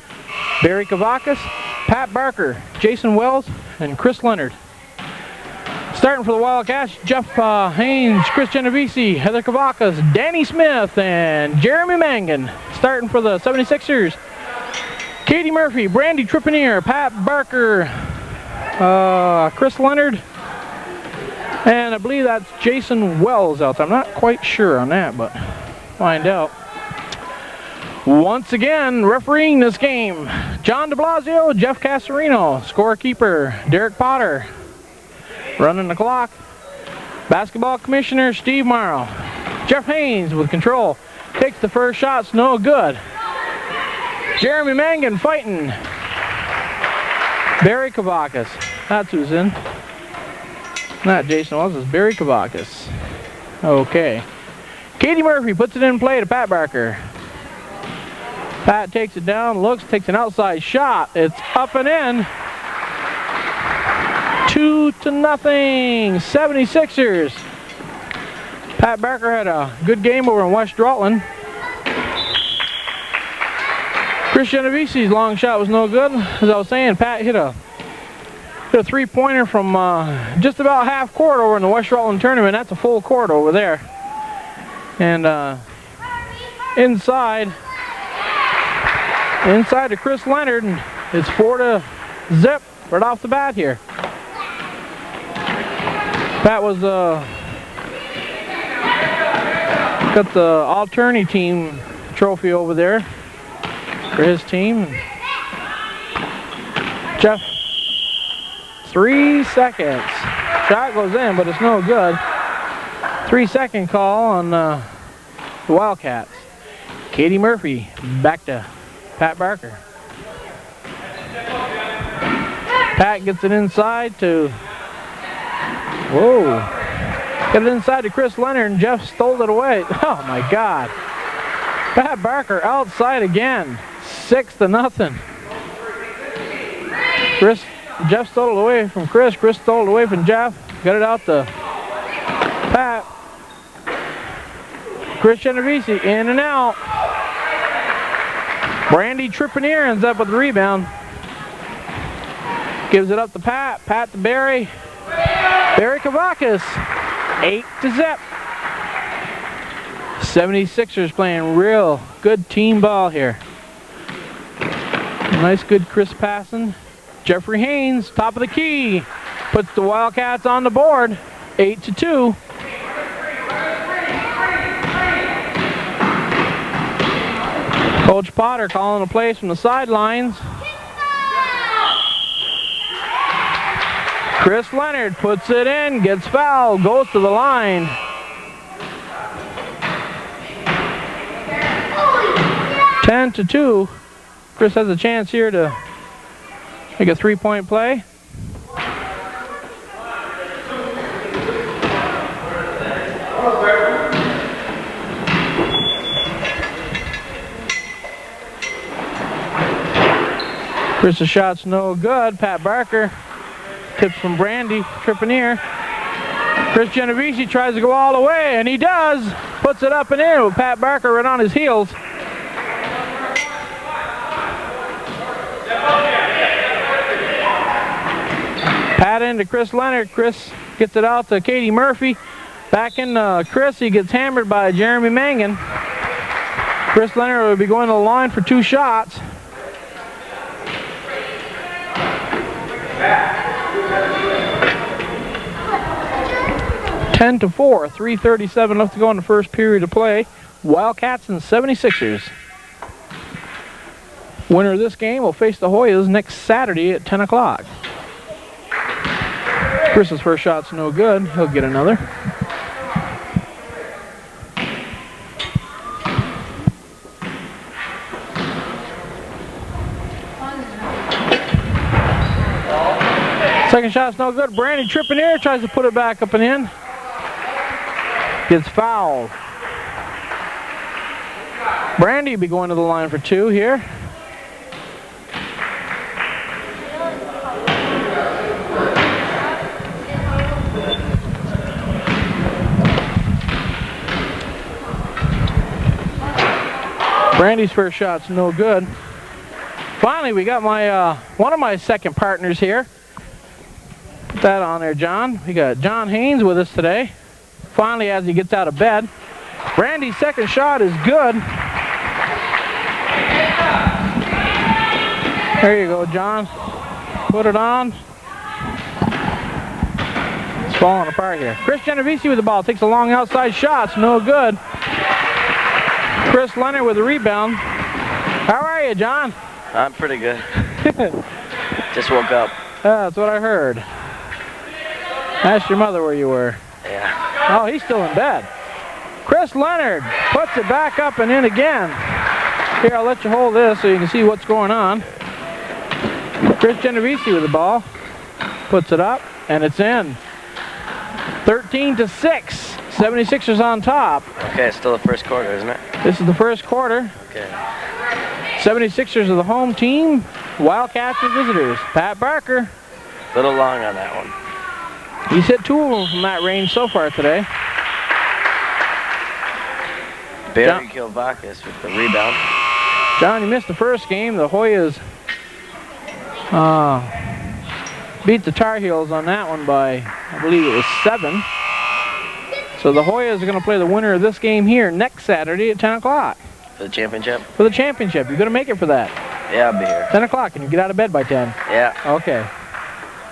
Barry Kavakis, Pat Barker, Jason Wells, and Chris Leonard. Starting for the Wildcats, Jeff Haynes, Chris Genovese, Heather Kavakis, Danny Smith, and Jeremy Mangan. Starting for the 76ers, Katie Murphy, Brandy Tripanier, Pat Barker, Chris Leonard, and I believe that's Jason Wells out there. I'm not quite sure on that, but find out. Once again, refereeing this game, John DeBlasio, Jeff Casarino, scorekeeper Derek Potter, running the clock, basketball commissioner Steve Morrow. Jeff Haynes with control, takes the first shot, it's no good. Jeremy Mangan fighting. Barry Kavakis, that's who's in. Not Jason Wells, it's Barry Kavakis. Okay. Katie Murphy puts it in play to Pat Barker. Pat takes it down, looks, takes an outside shot. It's up and in. 2-0, 76ers. Pat Barker had a good game over in West Rutland. Chris Genovesi's long shot was no good. As I was saying, Pat hit a three-pointer from just about half court over in the West Rutland tournament. That's a full court over there. And inside to Chris Leonard, and it's 4-0 right off the bat here. Pat was got the all-tourney team trophy over there for his team. Jeff, 3 seconds. Shot goes in, but it's no good. 3-second call on the Wildcats. Katie Murphy back to Pat Barker. Pat gets it inside to, whoa. Got it inside to Chris Leonard, and Jeff stole it away. Oh my God. Pat Barker outside again. 6-0. Jeff stole it away from Chris. Chris stole it away from Jeff. Got it out to Pat. Chris Genovese in and out. Brandy Tripanier ends up with the rebound. Gives it up to Pat. Pat to Barry. Barry Kavakis. 8-0. 76ers playing real good team ball here. Nice, good, crisp passing. Jeffrey Haynes, top of the key, puts the Wildcats on the board. 8-2. Coach Potter calling a play from the sidelines. Chris Leonard puts it in, gets fouled, goes to the line. Ten to 2. Chris has a chance here to make a three-point play. Chris's shot's no good. Pat Barker tips from Brandy Tripanier. Chris Genovese tries to go all the way, and he does. Puts it up and in with Pat Barker right on his heels. Pat into Chris Leonard. Chris gets it out to Katie Murphy. Back in Chris. He gets hammered by Jeremy Mangan. Chris Leonard will be going to the line for 2 shots. Ten to 4. 3:37 left to go in the first period of play. Wildcats and 76ers. Winner of this game will face the Hoyas next Saturday at 10 o'clock. Chris's first shot's no good. He'll get another. Second shot's no good. Brandy Tripanier tries to put it back up and in. Gets fouled. Brandy will be going to the line for 2 here. Brandy's first shot's no good. Finally, we got my one of my second partners here. Put that on there, John. We got John Haynes with us today. Finally, as he gets out of bed. Brandy's second shot is good. There you go, John. Put it on. It's falling apart here. Chris Genovese with the ball. Takes a long outside shot. It's no good. Chris Leonard with the rebound. How are you, John? I'm pretty good. Just woke up. That's what I heard. Asked your mother where you were. Yeah. Oh, he's still in bed. Chris Leonard puts it back up and in again. Here, I'll let you hold this so you can see what's going on. Chris Genovese with the ball. Puts it up, and it's in. 13-6. 76ers on top. Okay, it's still the first quarter, isn't it? This is the first quarter. Okay. 76ers are the home team. Wildcats are visitors. Pat Barker. Little long on that one. He's hit 2 of them from that range so far today. Barry Kilvakis with the rebound. John, you missed the first game. The Hoyas beat the Tar Heels on that one by, I believe it was 7. So the Hoyas are going to play the winner of this game here next Saturday at 10 o'clock. For the championship? For the championship. You're going to make it for that. Yeah, I'll be here. 10 o'clock. Can you get out of bed by 10? Yeah. Okay.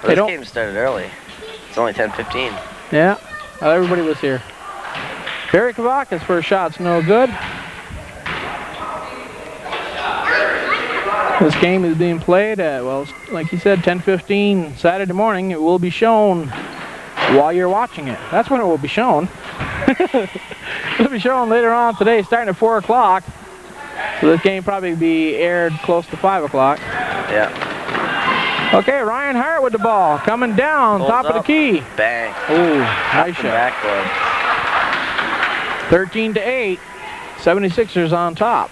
Well, this game started early. It's only 10:15. Yeah. Well, everybody was here. Barry Kavakis' first shot's no good. This game is being played at, well, like he said, 10:15 Saturday morning. It will be shown while you're watching it. That's when it will be shown. It'll be shown later on today, starting at 4 o'clock. So this game probably be aired close to 5 o'clock. Yeah. Okay, Ryan Hart with the ball. Coming down, Pulls top of the up. key. Bang. Oh, nice shot. Backboard. 13-8. 76ers on top.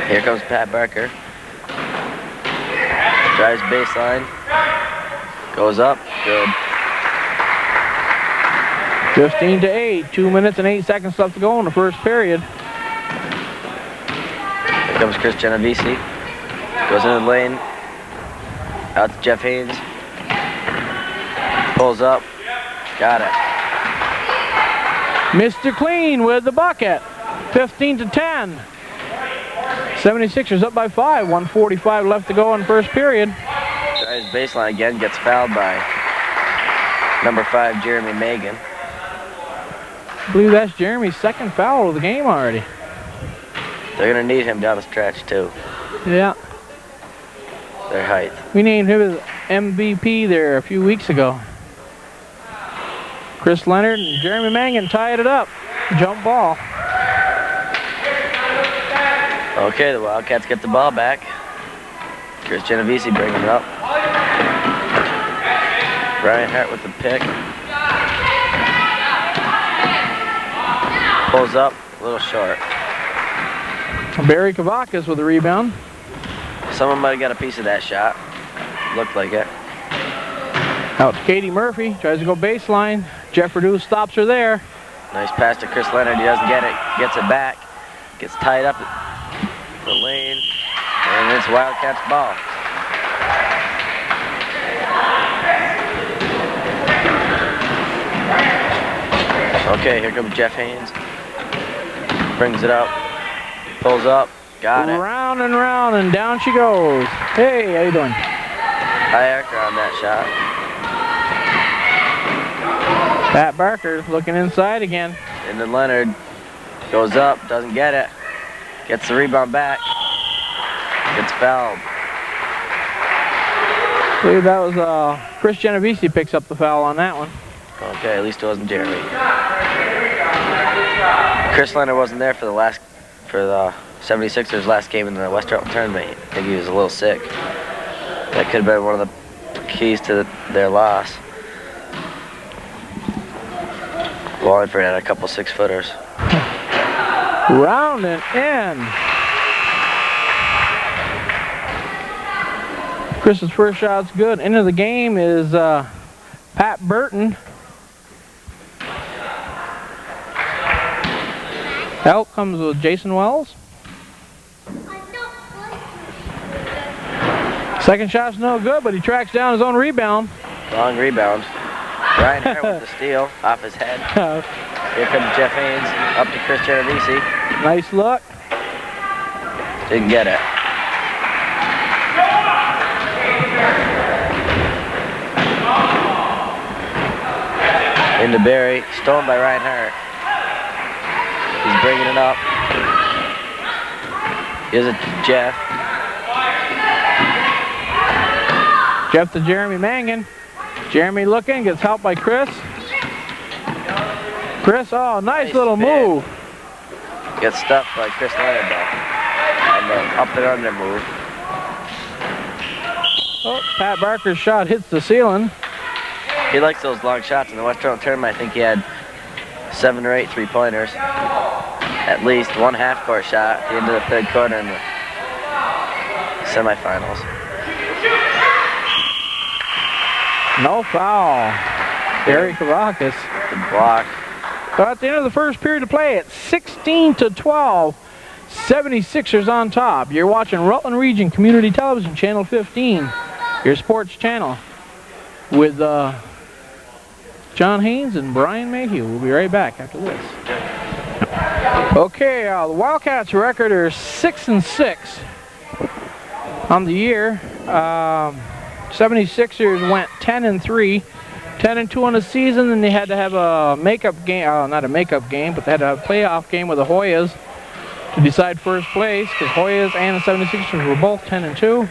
Here comes Pat Barker. Drives baseline. Goes up. Good. 15-8. 2 minutes and 8 seconds left to go in the first period. Here comes Chris Genovese. Goes into the lane. Out to Jeff Haynes. Pulls up. Got it. Mr. Clean with the bucket. 15-10. 76ers up by 5. 1:45 left to go in the first period. Drives baseline again. Gets fouled by number 5, Jeremy Megan. I believe that's Jeremy's second foul of the game already. They're going to need him down the stretch, too. Yeah. Their height. We named him as MVP there a few weeks ago. Chris Leonard and Jeremy Mangan tied it up. Jump ball. Okay, the Wildcats get the ball back. Chris Genovese bringing it up. Ryan Hart with the pick. Pulls up, a little short. Barry Kavakis with the rebound. Someone might have got a piece of that shot. Looked like it. Out to Katie Murphy. Tries to go baseline. Jeff Perdue stops her there. Nice pass to Chris Leonard. He doesn't get it. Gets it back. Gets tied up the lane. And it's Wildcats ball. Okay, here comes Jeff Haynes. Brings it up. Pulls up. Got it. Round and round and down she goes. Hey, how you doing? High archer on that shot. Pat Barker looking inside again. And then Leonard goes up, doesn't get it. Gets the rebound back. Gets fouled. I believe that was Chris Genovese picks up the foul on that one. Okay, at least it wasn't Jeremy. Chris Leonard wasn't there for the 76ers last game in the Western Tournament. I think he was a little sick. That could have been one of the keys to their loss. Wallingford had a couple 6-footers. Round and in. Chris's first shot's good. Into the game is Pat Burton. Help comes with Jason Wells. Second shot's no good, but he tracks down his own rebound. Long rebound. Ryan Hart with the steal off his head. Here comes Jeff Haynes up to Chris Genovese. Nice look. Didn't get it. Into Barry. Stolen by Ryan Hart. He's bringing it up. Here's it to Jeff. Jeff to Jeremy Mangan. Jeremy looking, gets helped by Chris. Chris, oh, nice little spin. move. Gets stuffed by Chris Leonard though. And the up and under move. Oh, Pat Barker's shot hits the ceiling. He likes those long shots in the Western Tournament. I think he had 7 or 8 3-pointers. at least one half-court shot at the end of the third quarter in the semifinals. No foul. Barry Kavakis. The block. So at the end of the first period of play, it's 16-12. 76ers on top. You're watching Rutland Region Community Television, Channel 15, your sports channel, with John Haynes and Brian Mayhew. We'll be right back after this. Okay, the Wildcats' record are 6-6 on the year. 76ers went 10-3, 10-2 on the season, and they had to have a makeup game, not a makeup game, but they had a playoff game with the Hoyas to decide first place, because Hoyas and the 76ers were both 10-2.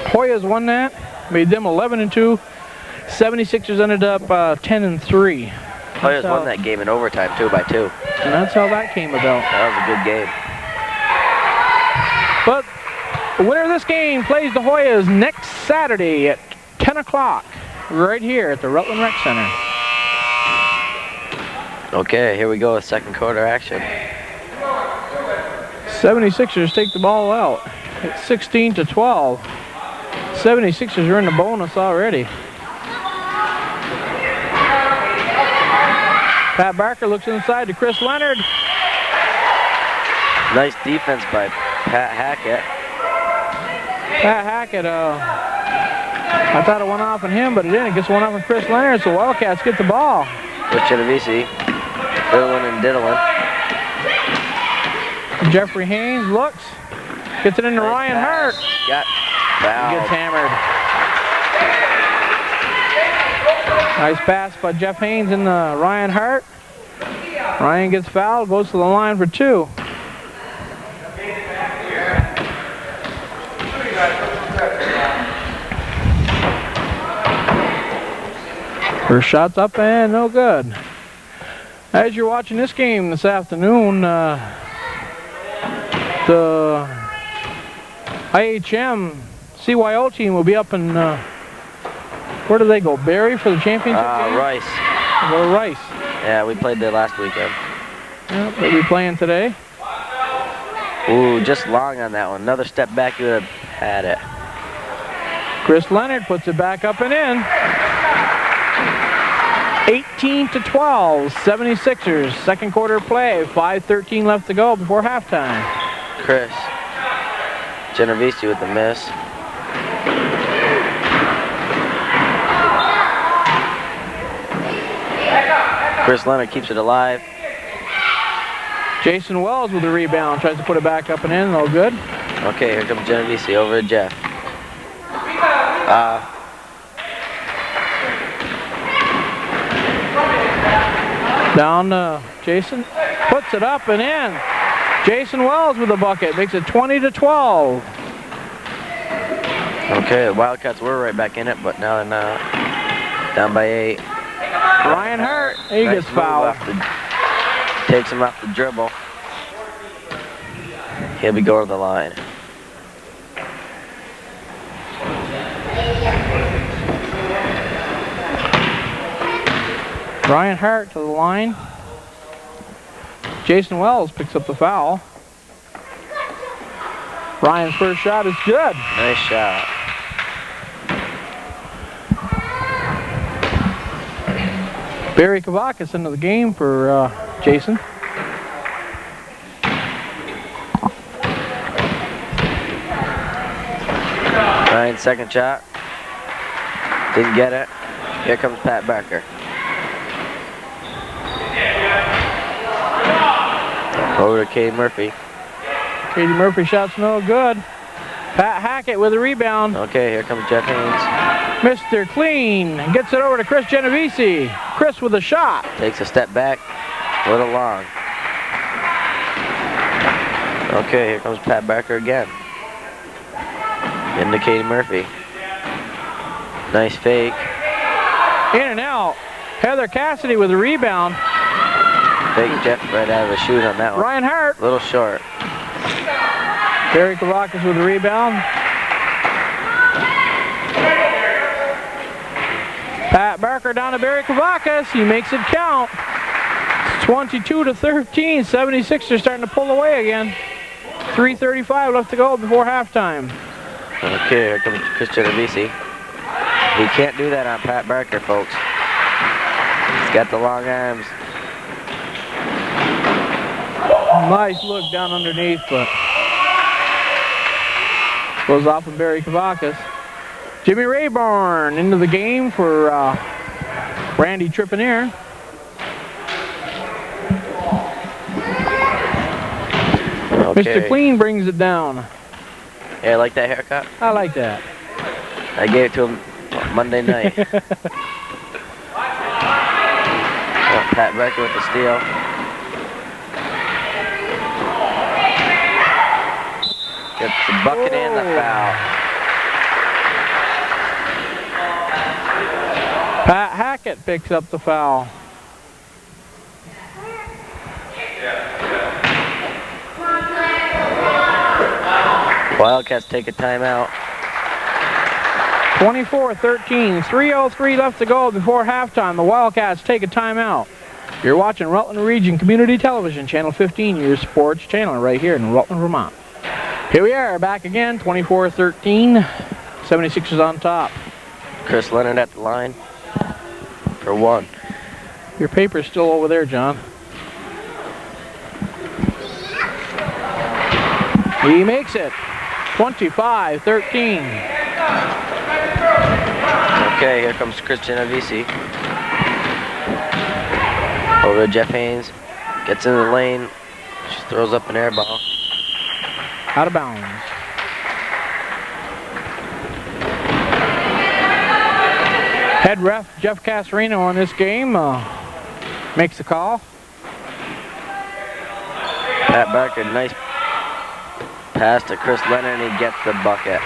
Hoyas won that, made them 11-2. 76ers ended up 10-3. Hoyas won that game in overtime, 2-2. And that's how that came about. That was a good game. But the winner of this game plays the Hoyas next Saturday at 10 o'clock, right here at the Rutland Rec Center. Okay, here we go with second quarter action. 76ers take the ball out. It's 16-12. 76ers are in the bonus already. Pat Barker looks inside to Chris Leonard. Nice defense by Pat Hackett. Pat Hackett, I thought it went off on him, but it didn't. It gets one off on Chris Leonard, so Wildcats get the ball. With Genovese, fiddling and diddling. Jeffrey Haynes looks, gets it into Nice Ryan pass. Hart. Got He fouled. gets hammered. Nice pass by Jeff Haynes and Ryan Hart. Ryan gets fouled, goes to the line for two. First shot's up and no good. As you're watching this game this afternoon, the IHM CYO team will be up in, where do they go? Barrie for the championship game? Rice. Go to Rice. Yeah, we played there last weekend. Yep, they'll be playing today. Ooh, just long on that one. Another step back, you would have had it. Chris Leonard puts it back up and in. 18-12, 76ers, second quarter play, 5:13 left to go before halftime. Chris Genovese with the miss. Chris Leonard keeps it alive. Jason Wells with the rebound, tries to put it back up and in, no good. Okay, here comes Genovese over to Jeff. Down Jason, puts it up and in. Jason Wells with the bucket, makes it 20-12. Okay, the Wildcats were right back in it, but now they're not. Down by 8. Ryan Hart, he Nice gets move fouled. Takes him off the dribble. He'll be going to the line. Ryan Hart to the line. Jason Wells picks up the foul. Ryan's first shot is good. Nice shot. Barry Kavakis into the game for Jason. Ryan's second shot. Didn't get it. Here comes Pat Barker. Over to Katie Murphy. Katie Murphy shot's no good. Pat Hackett with a rebound. Okay, here comes Jeff Haynes. Mr. Clean gets it over to Chris Genovese. Chris with a shot. Takes a step back. A little long. Okay, here comes Pat Barker again. Into Katie Murphy. Nice fake. In and out. Heather Cassidy with a rebound. Fake Jeff right out of the shoot on that one. Ryan Hart. A little short. Barry Kavakis with the rebound. Pat Barker down to Barry Kavakis. He makes it count. It's 22-13, 76ers starting to pull away again. 3:35 left to go before halftime. Okay, here comes Christian Avisi. He can't do that on Pat Barker, folks. He's got the long arms. Nice look down underneath, but goes off of Barry Kavakis. Jimmy Rayburn into the game for Randy Tripanier. Okay. Mr. Clean brings it down. Yeah, like that haircut? I like that. I gave it to him Monday night. Pat Barker with the steal. Gets the bucket and the foul. Pat Hackett picks up the foul. Wildcats take a timeout. 24-13, 3:03 left to go before halftime. The Wildcats take a timeout. You're watching Rutland Region Community Television, Channel 15, your sports channel right here in Rutland, Vermont. Here we are, back again, 24-13, 76ers on top. Chris Leonard at the line for one. Your paper's still over there, John. He makes it, 25-13. Okay, here comes Christian Avisi. Over to Jeff Haynes. Gets in the lane. Just throws up an air ball. Out of bounds. Head ref Jeff Casarino on this game makes the call. Pat Barker, nice pass to Chris Leonard, and he gets the bucket.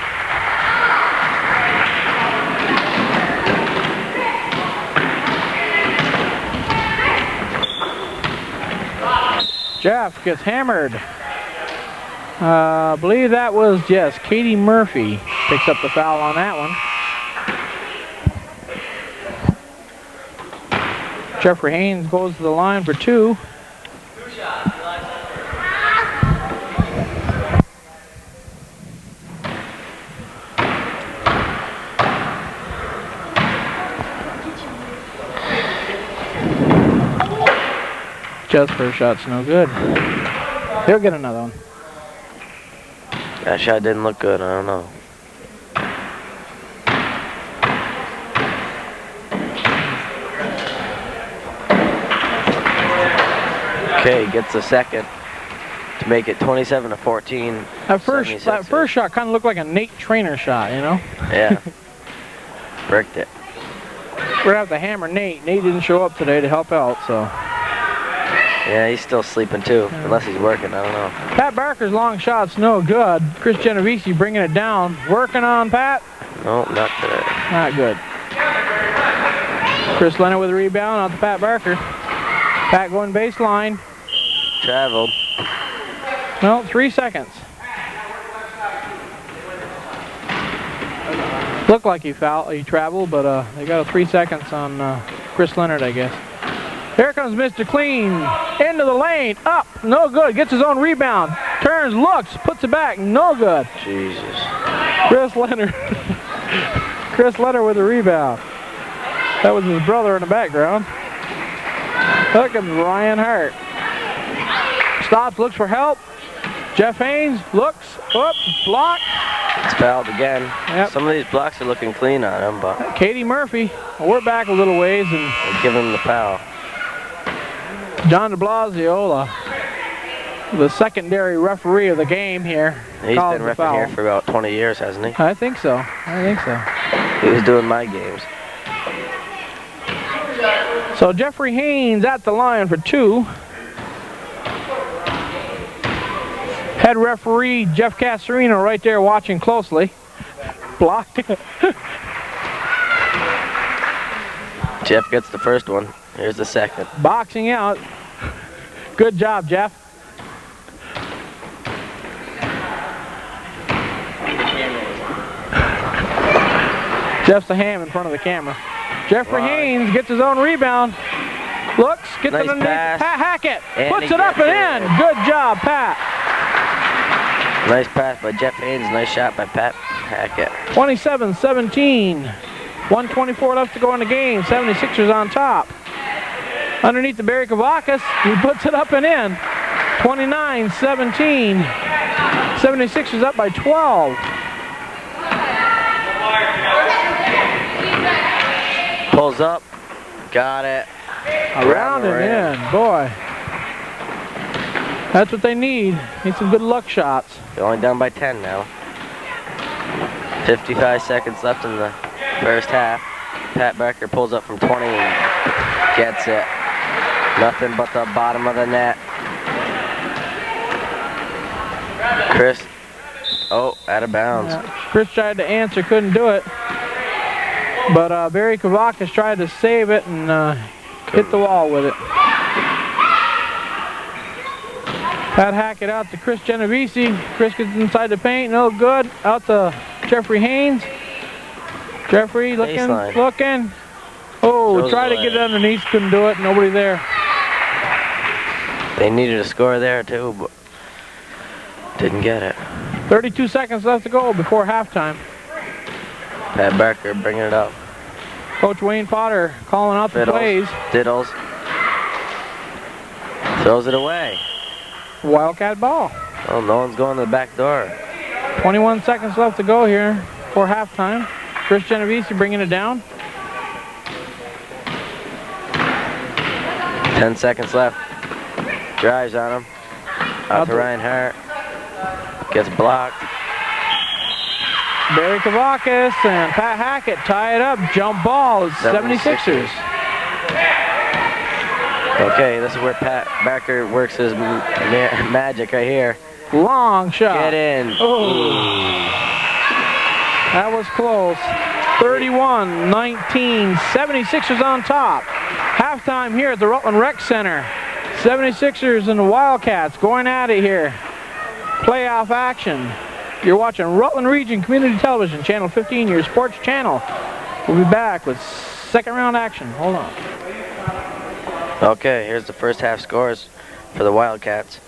Jeff gets hammered. I believe that was, yes, Katie Murphy picks up the foul on that one. Jeffrey Haynes goes to the line for two. Jeff's first shot's no good. He'll get another one. That shot didn't look good, I don't know. Okay, gets the second to make it 27-14. That first shot kind of looked like a Nate Trainer shot, you know? Yeah. Bricked it. We're gonna have to hammer Nate. Nate didn't show up today to help out, so. Yeah, he's still sleeping too, unless he's working, I don't know. Pat Barker's long shot's no good. Chris Genovese bringing it down. Working on Pat? No, not today. Not good. Chris Leonard with a rebound out to Pat Barker. Pat going baseline. Traveled. No, 3 seconds. Looked like he traveled, but they got a 3 seconds on Chris Leonard, I guess. Here comes Mr. Clean, into the lane, up, no good, gets his own rebound, turns, looks, puts it back, no good. Jesus. Chris Leonard. Chris Leonard with a rebound. That was his brother in the background. Here comes Ryan Hart. Stops, looks for help. Jeff Haynes looks, up, block. It's fouled again. Yep. Some of these blocks are looking clean on him, but Katie Murphy, we're back a little ways, and they give him the foul. John de Blasio, the secondary referee of the game here. He's been refereeing here for about 20 years, hasn't he? I think so. He was doing my games. So Jeffrey Haynes at the line for two. Head referee Jeff Casarino right there watching closely. Blocked. Jeff gets the first one. Here's the second. Boxing out. Good job, Jeff. Jeff's the ham in front of the camera. Jeffrey Haynes gets his own rebound. Looks, gets Nice it underneath. pass. Pat Hackett And puts he it up gets and it. in. Good job, Pat. Nice pass by Jeff Haynes. Nice shot by Pat Hackett. 27-17. 1:24 left to go in the game. 76ers on top. Underneath the Barry Kavakis, he puts it up and in. 29-17. 76ers up by 12. Pulls up. Got it. Around and in. Boy. That's what they need. Need some good luck shots. They're only down by 10 now. 55 seconds left in the first half. Pat Becker pulls up from 20 and gets it. Nothing but the bottom of the net. Chris, out of bounds. Yeah, Chris tried to answer, couldn't do it. But Barry Kavakis tried to save it and hit the wall with it. Pat Hackett out to Chris Genovese. Chris gets inside the paint, no good. Out to Jeffrey Haynes. Jeffrey looking, Baseline. looking. Oh, Throws tried it to get it away. underneath, couldn't do it. Nobody there. They needed a score there too, but didn't get it. 32 seconds left to go before halftime. Pat Becker bringing it up. Coach Wayne Potter calling out the Fiddles, plays. diddles. Throws it away. Wildcat ball. Oh, no one's going to the back door. 21 seconds left to go here for halftime. Chris Genovese bringing it down. 10 seconds left. Drives on him. Out to Ryan Hart. Gets blocked. Barry Kavakis and Pat Hackett tie it up. Jump ball. It's 76ers. Okay, this is where Pat Becker works his magic right here. Long shot. Get in. Oh. That was close. 31-19. 76ers on top. Halftime here at the Rutland Rec Center. 76ers and the Wildcats going at it here. Playoff action. You're watching Rutland Region Community Television, Channel 15, your sports channel. We'll be back with second round action. Hold on. Okay, here's the first half scores for the Wildcats.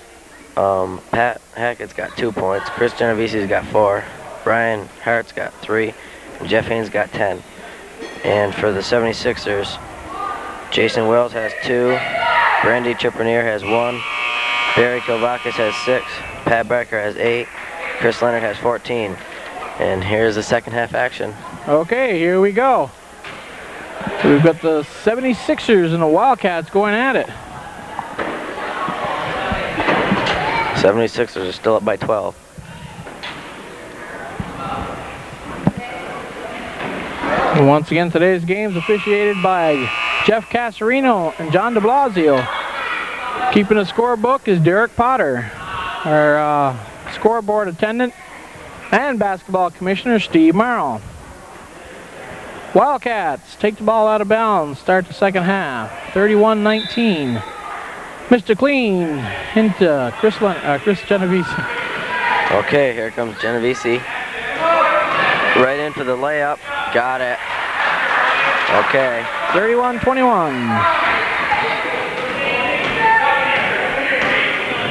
Pat Hackett's got 2 points. Chris Genovese's got 4. Brian Hart's got 3. And Jeff Haynes got 10. And for the 76ers, Jason Wells has 2. Brandy Chiprenier has 1. Barry Kavakis has 6. Pat Becker has 8. Chris Leonard has 14. And here's the second half action. Okay, here we go. We've got the 76ers and the Wildcats going at it. 76ers are still up by 12. And once again, today's game is officiated by Jeff Casarino and John de Blasio. Keeping the scorebook is Derek Potter. Our scoreboard attendant and basketball commissioner Steve Merrill. Wildcats take the ball out of bounds, start the second half, 31-19. Mr. Clean into Chris Genovese. Okay, here comes Genovese. Right in for the layup. Got it. Okay. 31-21.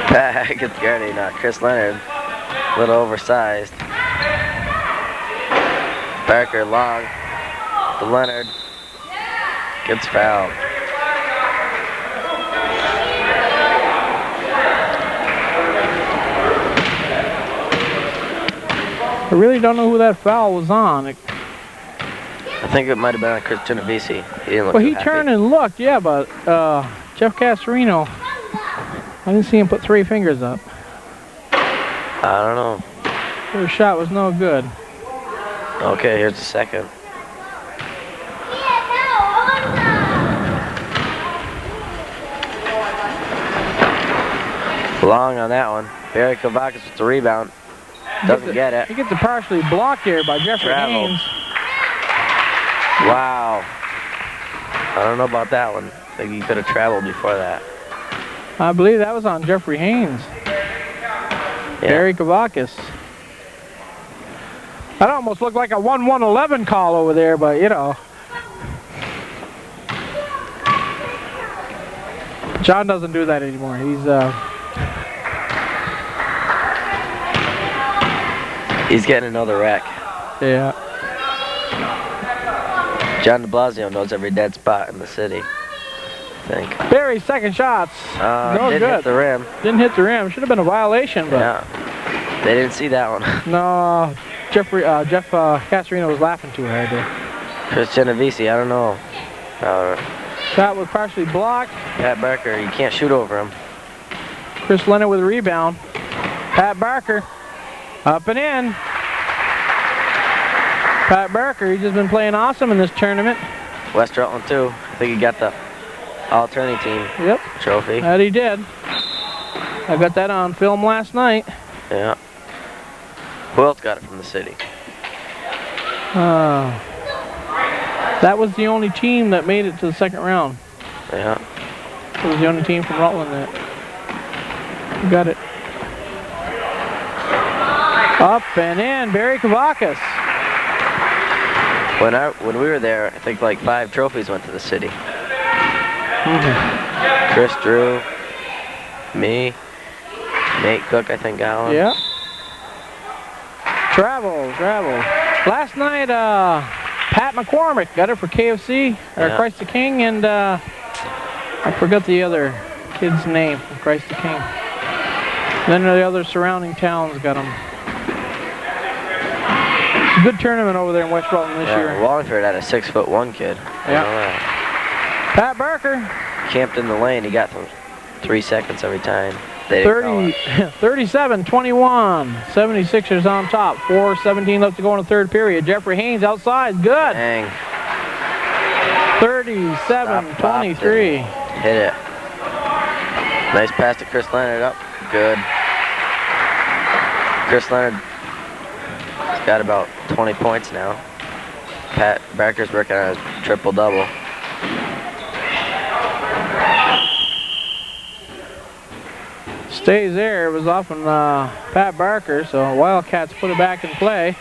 Pat gets guarding Chris Leonard. A little oversized. Barker long to Leonard. Gets fouled. I really don't know who that foul was on. I think it might have been on Chris Genovese. He didn't look Well, too he happy. turned and looked, yeah, but Jeff Casarino, I didn't see him put 3 fingers up. I don't know. Their shot was no good. Okay, here's the second. Long on that one. Barry Kavakis with the rebound. Doesn't get it. He gets it partially blocked here by Jeffrey Travel. Haynes. Wow. I don't know about that one. I think he could have traveled before that. I believe that was on Jeffrey Haynes. Yeah. Barry Kavakis. That almost looked like a 1-1-11 call over there, but you know. John doesn't do that anymore. He's getting another rack. Yeah. John de Blasio knows every dead spot in the city, I think. Barry's second shots. No didn't good. hit the rim. Didn't hit the rim. Should have been a violation, but Yeah. They didn't see that one. no. Jeff Casarino was laughing too hard there. Chris Genovese, I don't know. Shot was partially blocked. Pat Barker, you can't shoot over him. Chris Leonard with a rebound. Pat Barker up and in. Pat Barker, he's just been playing awesome in this tournament. West Rutland too. I think he got the all-tourney team trophy. That he did. I got that on film last night. Yeah. Who else got it from the city? That was the only team that made it to the second round. Yeah. It was the only team from Rutland that got it. Up and in, Barry Kavakis. When we were there, I think like 5 trophies went to the city. Chris Drew, me, Nate Cook, I think got one. Yeah. Travel. Last night, Pat McCormick got it for KFC, or Christ the King, and I forgot the other kid's name from Christ the King. Then the other surrounding towns got them. It's a good tournament over there in West Rutland this year. Wallingford had a 6'1" kid. Yeah. Pat Barker. Camped in the lane, he got 3 seconds every time. 37-21. 76ers on top. 4:17 left to go in the third period. Jeffrey Haynes outside. Good. Dang. 37-23. Hit it. Nice pass to Chris Leonard up. Good. Chris Leonard has got about 20 points now. Pat Barker's working on a triple-double. Stays there. It was off on Pat Barker, so Wildcats put it back in play.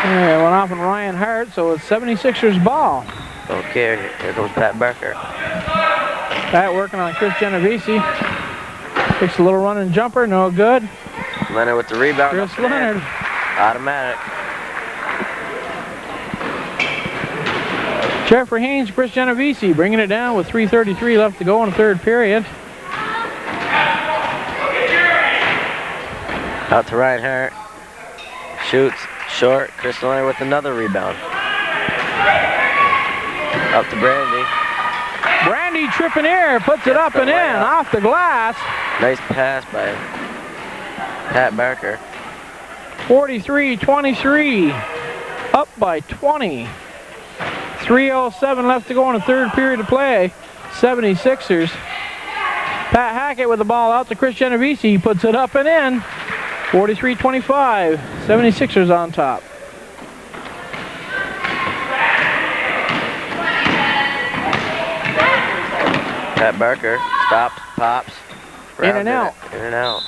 Yeah, it went off on Ryan Hart, so it's 76ers ball. Okay, here comes Pat Barker. Pat working on Chris Genovese. Takes a little running jumper, no good. Leonard with the rebound. Chris Leonard. Automatic. Jeffrey Haynes, Chris Genovese bringing it down with 3:33 left to go in the third period. Out to Ryan Hart. Shoots. Short. Chris Leonard with another rebound. Up to Brandy. Brandy tripping air, puts it up and in, off the glass. Nice pass by Pat Barker. 43-23, up by 20. 3:07 left to go in the third period of play. 76ers. Pat Hackett with the ball out to Chris Genovese. He puts it up and in. 43-25. 76ers on top. Pat Barker stops, pops. In and out. In and out.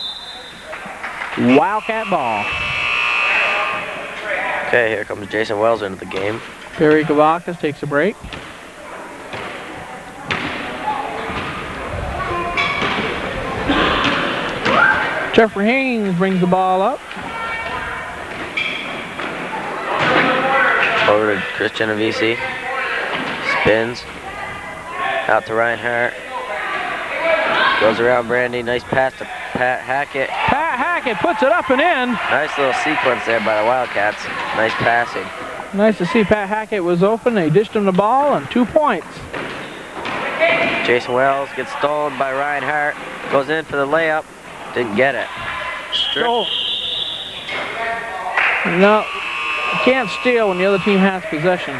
Wildcat ball. Okay, here comes Jason Wells into the game. Barry Kavakis takes a break. Jeffrey Haynes brings the ball up. Over to Chris Genovese. Spins. Out to Ryan Hart. Goes around Brandy. Nice pass to Pat Hackett. Pat Hackett puts it up and in. Nice little sequence there by the Wildcats. Nice passing. Nice to see Pat Hackett was open. They dished him the ball and 2 points. Jason Wells gets stolen by Ryan Hart. Goes in for the layup. Didn't get it. No, you can't steal when the other team has possession.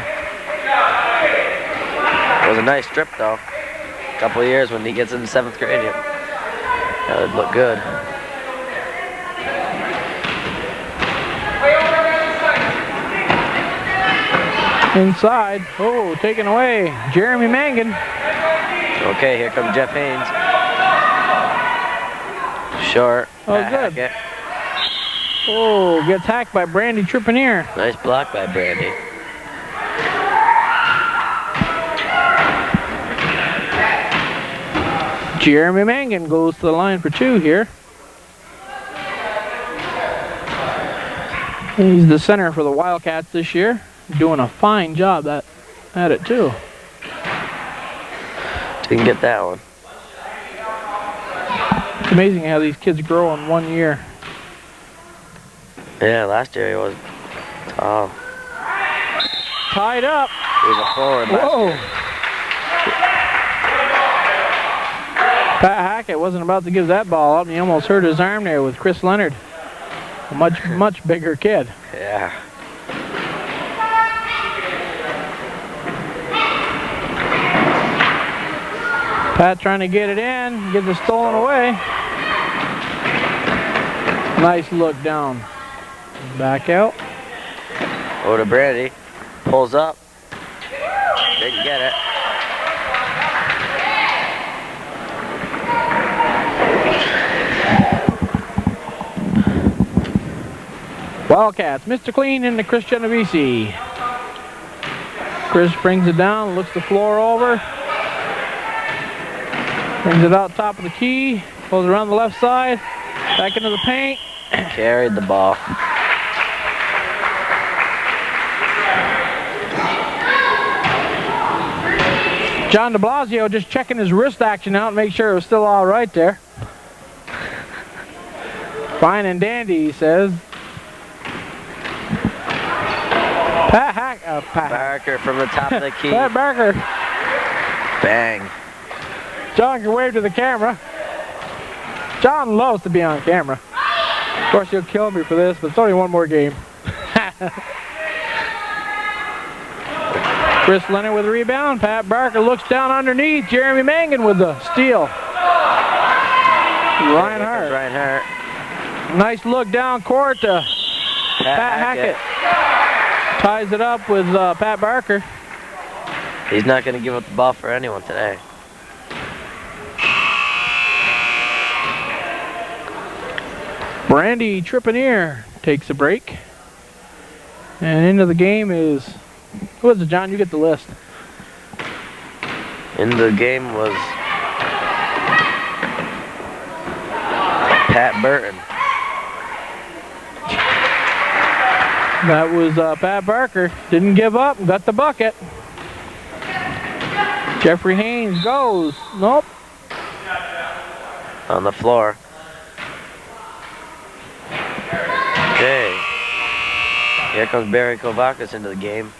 It was a nice strip though. A couple of years when he gets into 7th grade, that would look good. Inside, oh, taken away, Jeremy Mangan. Okay, here comes Jeff Haynes. Short. Oh, good. Hackett. Oh, gets hacked by Brandy Trippier. Nice block by Brandy. Jeremy Mangan goes to the line for 2 here. He's the center for the Wildcats this year. Doing a fine job at it too. Didn't get that one. It's amazing how these kids grow in 1 year. Yeah, last year he was tall. Tied up. He was a forward last year. Pat Hackett wasn't about to give that ball up, and he almost hurt his arm there with Chris Leonard. A much bigger kid. Yeah. Pat trying to get it in, gets it stolen away. Nice look down. Back out. Over to Brandy. Pulls up. Didn't get it. Wildcats, Mr. Clean into Chris Genovese. Chris brings it down, looks the floor over. Brings it out top of the key, goes around the left side, back into the paint. Carried the ball. John de Blasio just checking his wrist action out, make sure it was still all right there. Fine and dandy, he says. Pat Barker from the top of the key. Pat Barker. Bang. John can wave to the camera. John loves to be on camera. Of course, he'll kill me for this, but it's only one more game. Chris Leonard with the rebound. Pat Barker looks down underneath. Jeremy Mangan with the steal. Ryan Hart. Nice look down court to Pat Hackett. Ties it up with Pat Barker. He's not going to give up the ball for anyone today. Brandy Tripanier takes a break. And into the game is, who is it, John? You get the list. In the game was Pat Burton. That was Pat Barker. Didn't give up, got the bucket. Jeffrey Haynes goes. Nope. On the floor. Okay. Here comes Barry Kovakis into the game,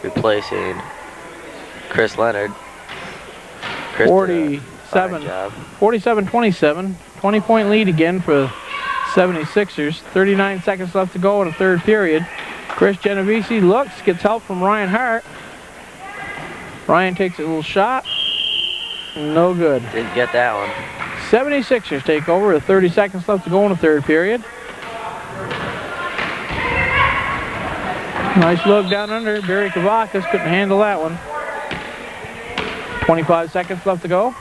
replacing Chris Leonard. Chris 47-27. 20-point lead again for 76ers. 39 seconds left to go in the third period. Chris Genovese looks, gets help from Ryan Hart. Ryan takes a little shot. No good. Didn't get that one. 76ers take over with 30 seconds left to go in the third period. Nice look down under. Barry Kavakis couldn't handle that one. 25 seconds left to go.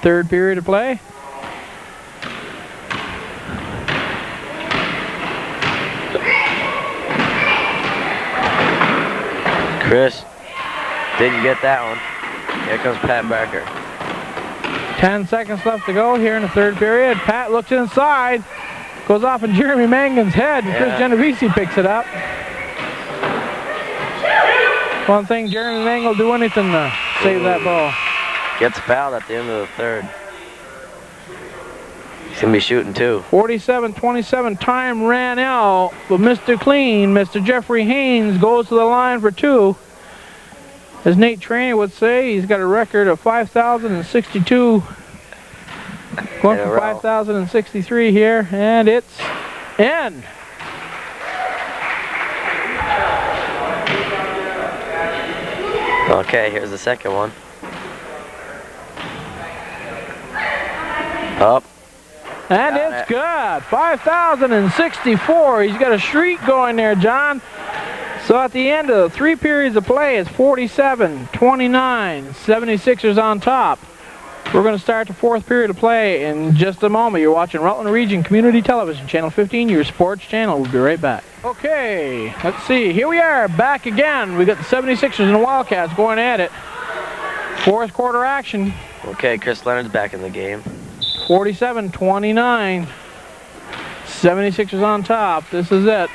Third period of play. Chris didn't get that one. Here comes Pat Barker. 10 seconds left to go here in the third period. Pat looks inside. Goes off in Jeremy Mangan's head. And Chris Genovese picks it up. One thing, Jeremy Mangan will do anything to save that ball. Gets fouled at the end of the third. He's going to be shooting too. 47-27, time ran out. But Mr. Clean, Mr. Jeffrey Haynes, goes to the line for 2. As Nate Trainer would say, he's got a record of 5,062. Going for 5,063 here, and it's in. Okay, here's the second one. Up. And it's good. 5,064. He's got a streak going there, John. So at the end of 3 periods of play, it's 47-29. 76ers on top. We're going to start the 4th period of play in just a moment. You're watching Rutland Region Community Television, Channel 15, your sports channel. We'll be right back. Okay, let's see. Here we are, back again. We got the 76ers and the Wildcats going at it. 4th quarter action. Okay, Chris Leonard's back in the game. 47-29. 76ers on top. This is it.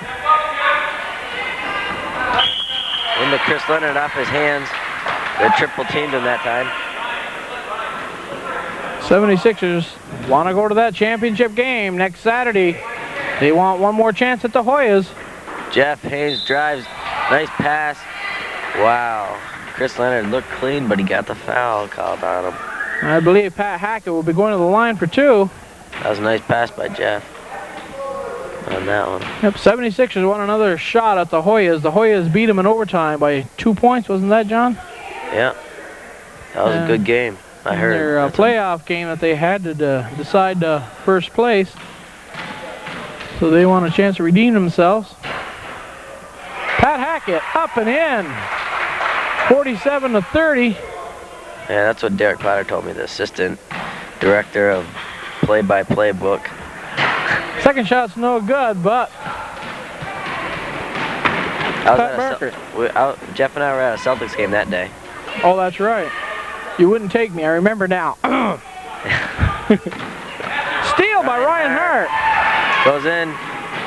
Into Chris Leonard off his hands. They triple teamed him that time. 76ers want to go to that championship game next Saturday. They want one more chance at the Hoyas. Jeff Haynes drives. Nice pass. Wow. Chris Leonard looked clean, but he got the foul called on him. I believe Pat Hackett will be going to the line for 2. That was a nice pass by Jeff on that one. Yep, 76ers want another shot at the Hoyas. The Hoyas beat them in overtime by 2 points, wasn't that, John? Yeah. That was a good game. I heard. Their playoff game that they had to decide first place. So they want a chance to redeem themselves. Pat Hackett up and in. 47-30. Yeah, that's what Derek Potter told me, the assistant director of play-by-play book. Second shot's no good, but Jeff and I were at a Celtics game that day. Oh, that's right. You wouldn't take me. I remember now. Steal by Ryan Hart. Goes in,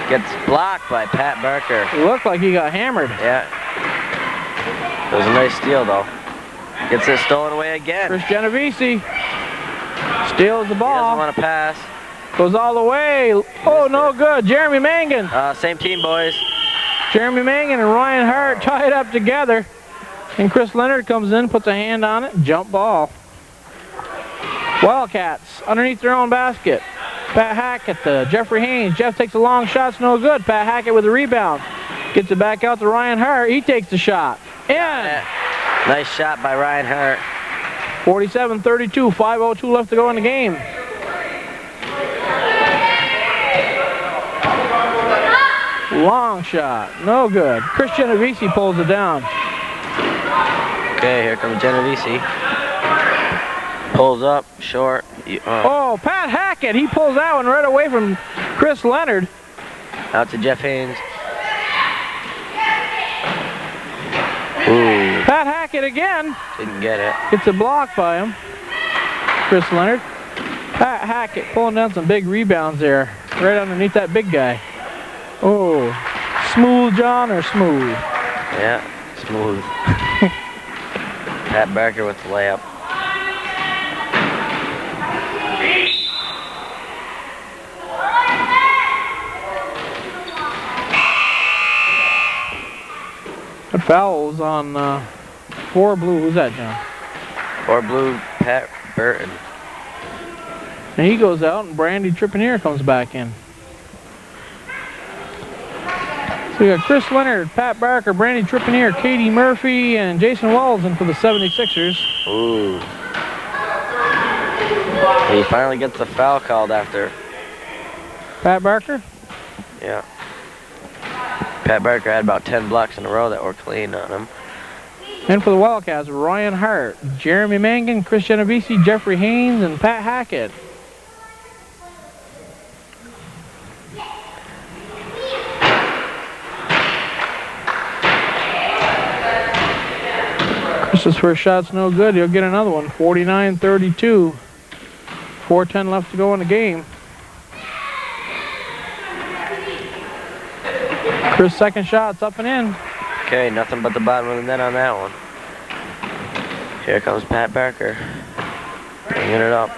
gets blocked by Pat Barker. It looked like he got hammered. Yeah. It was a nice steal, though. Gets it stolen away again. Chris Genovese steals the ball. He doesn't want to pass. Goes all the way. Oh, no good. Jeremy Mangan. Same team, boys. Jeremy Mangan and Ryan Hart tied up together. And Chris Leonard comes in, puts a hand on it, jump ball. Wildcats underneath their own basket. Pat Hackett to Jeffrey Haynes. Jeff takes a long shot, it's no good. Pat Hackett with the rebound. Gets it back out to Ryan Hart. He takes the shot. In. Nice shot by Ryan Hart. 47-32, 5:02 left to go in the game. Long shot, no good. Chris Genovese pulls it down. Okay, here comes Genovese. Pulls up, short. Oh, Pat Hackett, he pulls that one right away from Chris Leonard. Out to Jeff Haynes. Ooh. Pat Hackett again. Didn't get it. Gets a block by him. Chris Leonard. Pat Hackett pulling down some big rebounds there. Right underneath that big guy. Oh, smooth, John, or smooth? Yeah, smooth. Pat Barker with the layup. That foul was on 4 blue. Who's that, John? 4 blue, Pat Burton. And he goes out, and Brandy Trippier comes back in. So we got Chris Leonard, Pat Barker, Brandy Trippier, Katie Murphy, and Jason Walls in for the 76ers. Ooh. He finally gets the foul called after. Pat Barker? Yeah. Pat Barker had about 10 blocks in a row that were clean on him. And for the Wildcats, Ryan Hart, Jeremy Mangan, Chris Genovese, Jeffrey Haynes, and Pat Hackett. Chris's first shot's no good. He'll get another one. 49-32. 4:10 left to go in the game. Chris' second shot's up and in. Okay, nothing but the bottom of the net on that one. Here comes Pat Barker. Bringing it up.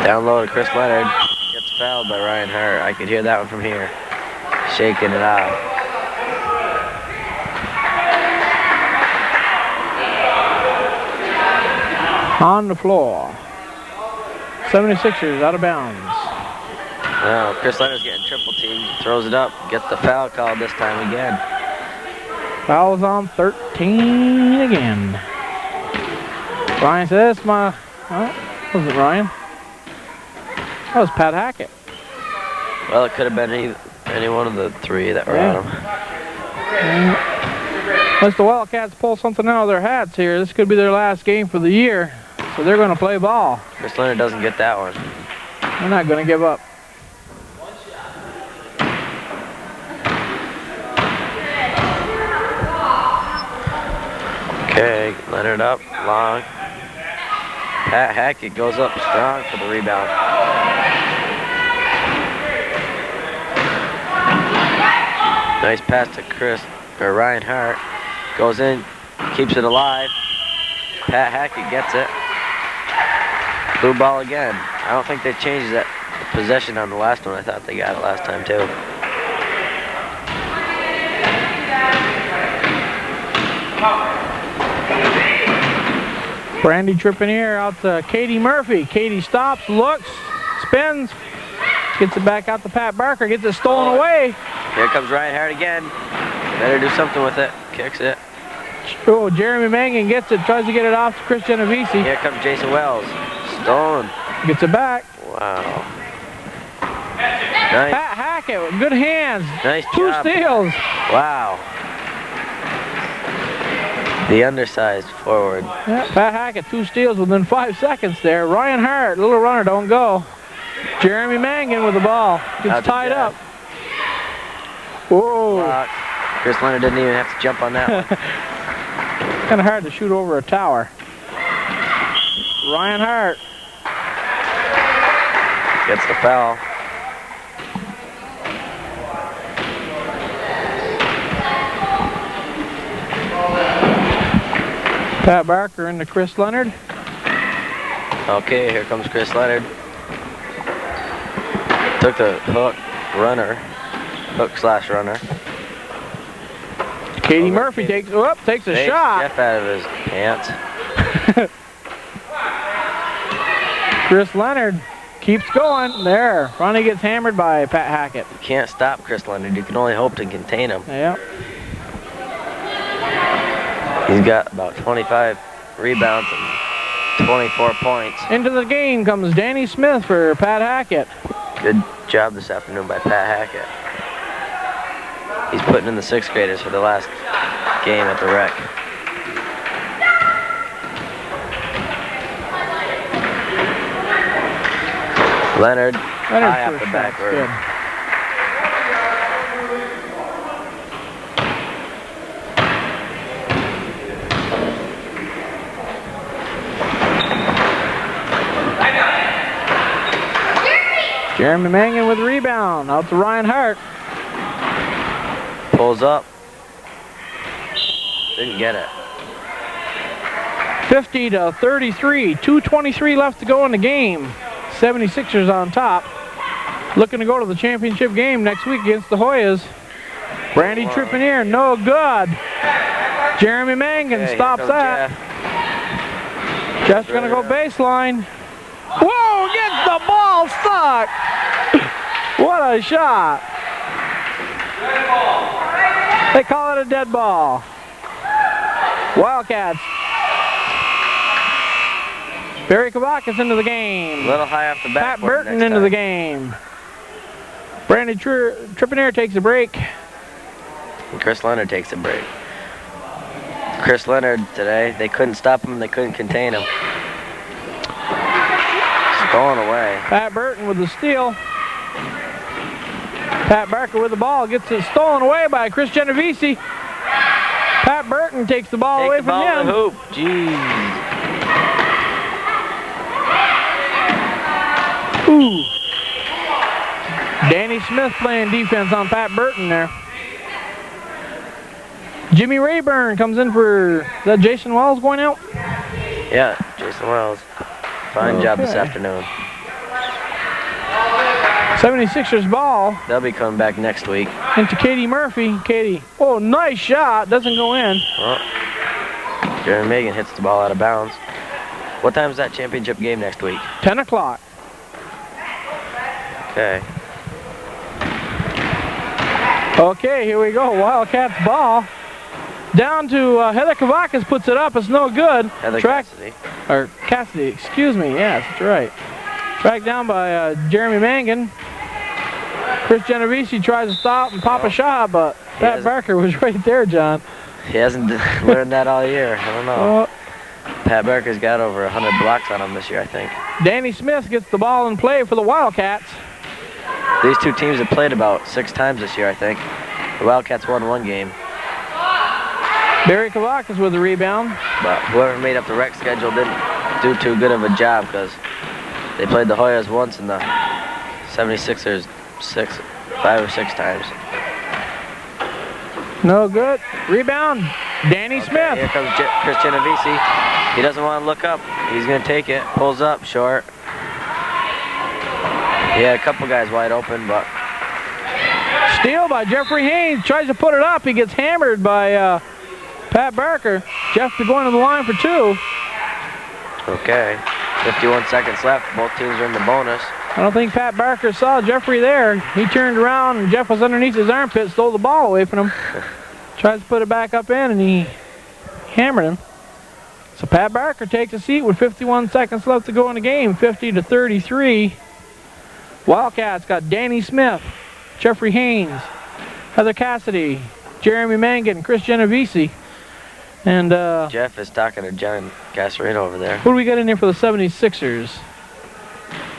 Down low to Chris Leonard. Gets fouled by Ryan Hart. I could hear that one from here. Shaking it out. On the floor. 76ers out of bounds. Now, Chris Leonard's getting triple teamed. Throws it up. Gets the foul called this time again. Foul's on 13 again. Ryan says, wasn't Ryan. That was Pat Hackett. Well, it could have been any one of the 3 that were on him. Unless the Wildcats pull something out of their hats here, this could be their last game for the year. So they're going to play ball. Chris Leonard doesn't get that one. They're not going to give up. Okay, Leonard up, long. Pat Hackett goes up strong for the rebound. Nice pass to Ryan Hart. Goes in, keeps it alive. Pat Hackett gets it. Blue ball again. I don't think they changed that possession on the last one. I thought they got it last time too. Brandy tripping here out to Katie Murphy. Katie stops, looks, spins, gets it back out to Pat Barker, gets it stolen away. Here comes Ryan Hart again. Better do something with it. Kicks it. Oh, Jeremy Mangan gets it, tries to get it off to Chris Genovese. Here comes Jason Wells. Stolen. Gets it back. Wow. Nice. Pat Hackett with good hands. Nice Two job. steals. Wow. The undersized forward. Yeah, Pat Hackett, 2 steals within 5 seconds there. Ryan Hart, little runner, don't go. Jeremy Mangan with the ball. Gets tied up. Whoa. Block. Chris Leonard didn't even have to jump on that one. Kind of hard to shoot over a tower. Ryan Hart. Gets the foul. Pat Barker into Chris Leonard. Okay, here comes Chris Leonard. Took the hook slash runner. Katie Murphy takes a shot. Jeff out of his pants. Chris Leonard keeps going. There. Ronnie gets hammered by Pat Hackett. You can't stop Chris Leonard. You can only hope to contain him. Yeah. He's got about 25 rebounds and 24 points. Into the game comes Danny Smith for Pat Hackett. Good job this afternoon by Pat Hackett. He's putting in the 6th graders for the last game at the rec. Leonard high off the backward. Good. Jeremy Mangan with the rebound. Out to Ryan Hart. Pulls up. Didn't get it. 50-33. 2:23 left to go in the game. 76ers on top. Looking to go to the championship game next week against the Hoyas. Brandy tripping here. No good. Jeremy Mangan stops that. Jeff's going to go baseline. Whoa, gets the ball stuck. What a shot. They call it a dead ball. Wildcats. Barry Kavakis into the game. A little high off the back. Pat Burton into the game. Brandy Trippier takes a break. And Chris Leonard takes a break. Chris Leonard today, they couldn't stop him, they couldn't contain him. Going away. Pat Burton with the steal. Pat Barker with the ball, gets it stolen away by Chris Genovese. Pat Burton takes the ball away from him. The hoop. Jeez. Ooh. Danny Smith playing defense on Pat Burton there. Jimmy Rayburn comes in for, is that Jason Wells going out? Yeah, Jason Wells. Fine job this afternoon. 76ers ball. They'll be coming back next week. Into Katie Murphy. Katie, oh, nice shot. Doesn't go in. Well, Jeremy Mangan hits the ball out of bounds. What time is that championship game next week? 10 o'clock. Okay. Okay, here we go. Wildcats ball. Down to Heather Kavakis, puts it up. It's no good. Heather Cassidy. Or Cassidy, excuse me. Yes, that's right. Tracked down by Jeremy Mangan. Chris Genovese tries to stop and pop a shot, but Pat Barker was right there, John. He hasn't learned that all year. I don't know. Pat Barker's got over 100 blocks on him this year, I think. Danny Smith gets the ball in play for the Wildcats. These two teams have played about 6 times this year, I think. The Wildcats won 1 game. Barry Kavakis with the rebound. But whoever made up the rec schedule didn't do too good of a job because they played the Hoyas once and the 76ers 5 or 6 times. No good. Rebound. Danny Smith. Here comes Chris Genovese. He doesn't want to look up. He's going to take it. Pulls up short. He had a couple guys wide open, but... Steal by Jeffrey Haynes. Tries to put it up. He gets hammered by Pat Barker. Jeff going to the line for 2. Okay. 51 seconds left. Both teams are in the bonus. I don't think Pat Barker saw Jeffrey there. He turned around and Jeff was underneath his armpit, stole the ball away from him. Tries to put it back up in and he hammered him. So Pat Barker takes a seat with 51 seconds left to go in the game, 50-33. Wildcats got Danny Smith, Jeffrey Haynes, Heather Cassidy, Jeremy Mangan, Chris Genovese. And Jeff is talking to John Gasserino over there. Who do we got in here for the 76ers?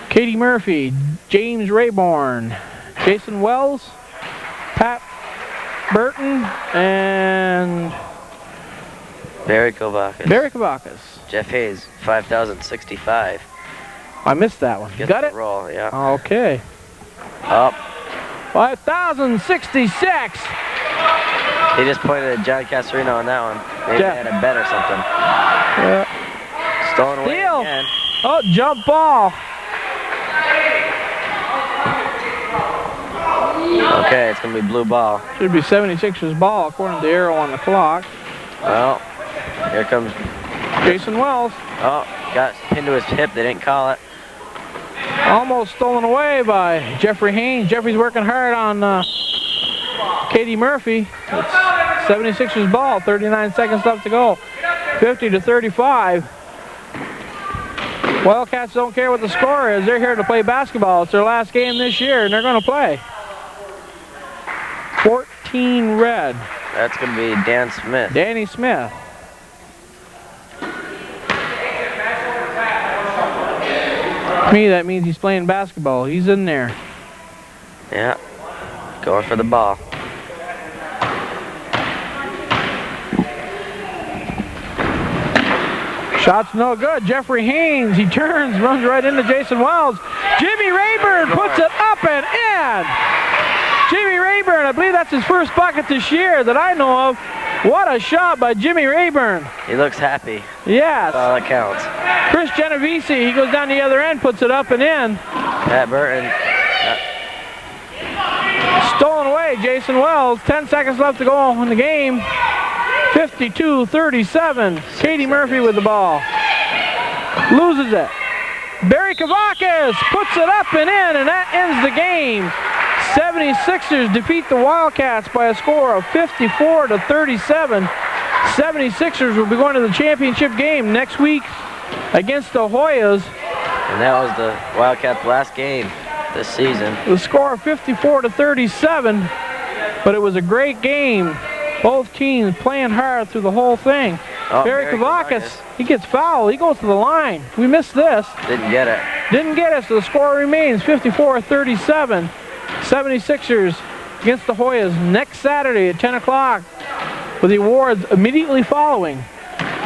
Katie Murphy, James Rayborn, Jason Wells, Pat Burton, and Barry Kavakis. Barry Kavakis. Jeff Hayes, 5,065. I missed that one. Gets Got the it? roll, yeah. Okay. Up. 5,066. He just pointed at John Casarino on that one. Maybe Yeah. he had a bet or something. Yeah. Stolen away Steal. again. Oh, jump ball. Okay, it's going to be blue ball. Should be 76ers ball according to the arrow on the clock. Well, here comes... Jason Wells. Oh, got pinned to his hip. They didn't call it. Almost stolen away by Jeffrey Haynes. Jeffrey's working hard on Katie Murphy. It's 76ers ball, 39 seconds left to go. 50-35. Wildcats don't care what the score is. They're here to play basketball. It's their last game this year, and they're going to play. 14 red. That's going to be Dan Smith. Danny Smith. To me, that means he's playing basketball. He's in there. Yeah, going for the ball. Shot's no good. Jeffrey Haynes, he turns, runs right into Jason Wells. Jimmy Rayburn puts it up and in. Jimmy Rayburn, I believe that's his first bucket this year that I know of. What a shot by Jimmy Rayburn. He looks happy. Yes. That's all that counts. Chris Genovese, he goes down the other end, puts it up and in. Pat Burton. Stolen away, Jason Wells. 10 seconds left to go in the game. 52-37. Katie Murphy with the ball. Loses it. Barry Kavakis puts it up and in, and that ends the game. 76ers defeat the Wildcats by a score of 54-37. 76ers will be going to the championship game next week against the Hoyas. And that was the Wildcats' last game this season. The score of 54-37, but it was a great game. Both teams playing hard through the whole thing. Oh, Barry Kavakis, he gets fouled. He goes to the line. We missed this. Didn't get it. Didn't get it, so the score remains 54-37. 76ers against the Hoyas next Saturday at 10 o'clock with the awards immediately following.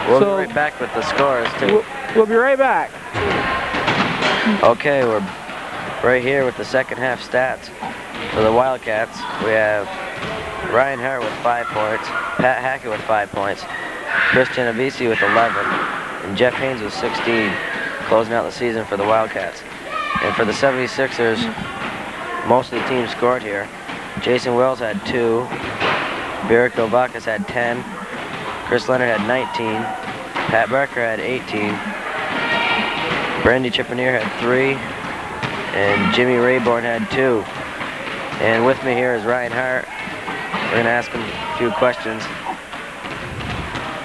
We'll be right back with the scores, too. We'll be right back. Okay, we're right here with the second half stats for the Wildcats. We have Ryan Hart with 5 points, Pat Hackett with 5 points, Chris Genovese with 11, and Jeff Haynes with 16, closing out the season for the Wildcats. And for the 76ers, most of the teams scored here. Jason Wells had 2, Barry Kavakis had 10, Chris Leonard had 19, Pat Barker had 18, Brandy Chippeneer had 3, and Jimmy Rayborn had 2. And with me here is Ryan Hart. We're going to ask him a few questions.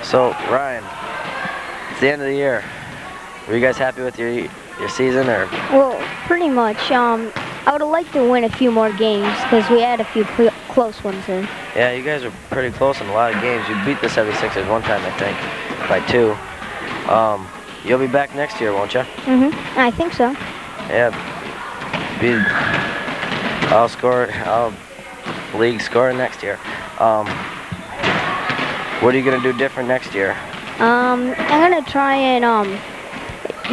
So, Ryan, it's the end of the year. Were you guys happy with your season, or? Well, pretty much. I would have liked to win a few more games because we had a few close ones in. Yeah, you guys were pretty close in a lot of games. You beat the 76ers one time, I think, by 2. You'll be back next year, won't you? Mm-hmm. I think so. Yeah. I'll league scorer next year. What are you going to do different next year? I'm gonna try and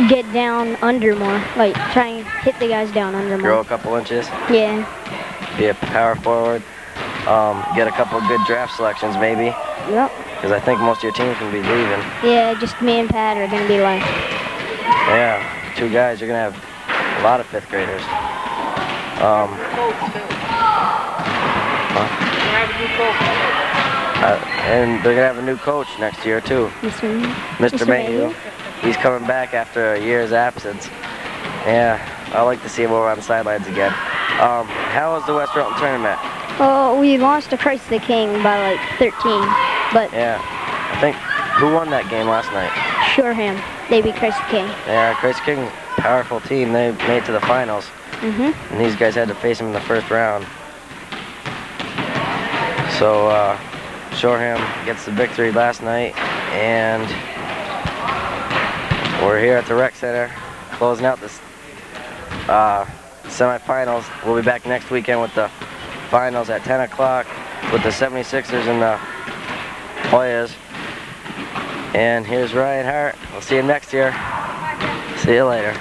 get down under more, like try and hit the guys down under more. Grow a couple inches? Yeah. Be a power forward? Get a couple good draft selections maybe? Yep. Because I think most of your team's going to be leaving. Yeah, just me and Pat are gonna be left. Yeah, 2 guys. You're going to have a lot of 5th graders. And they're going to have a new coach next year too. Mr. Mayhew. He's coming back after a year's absence. Yeah, I like to see him over on the sidelines again. How was the West Rutland tournament? Oh, we lost to Christ the King by like 13, but Yeah, I think, who won that game last night? Shoreham, they beat Christ the King. Yeah, Christ King's a powerful team. They made it to the finals. Mhm. And these guys had to face him in the first round. So, Shoreham gets the victory last night, and we're here at the rec center closing out this semifinals. We'll be back next weekend with the finals at 10 o'clock with the 76ers and the Hoyas. And here's Ryan Hart. We'll see you next year. See you later.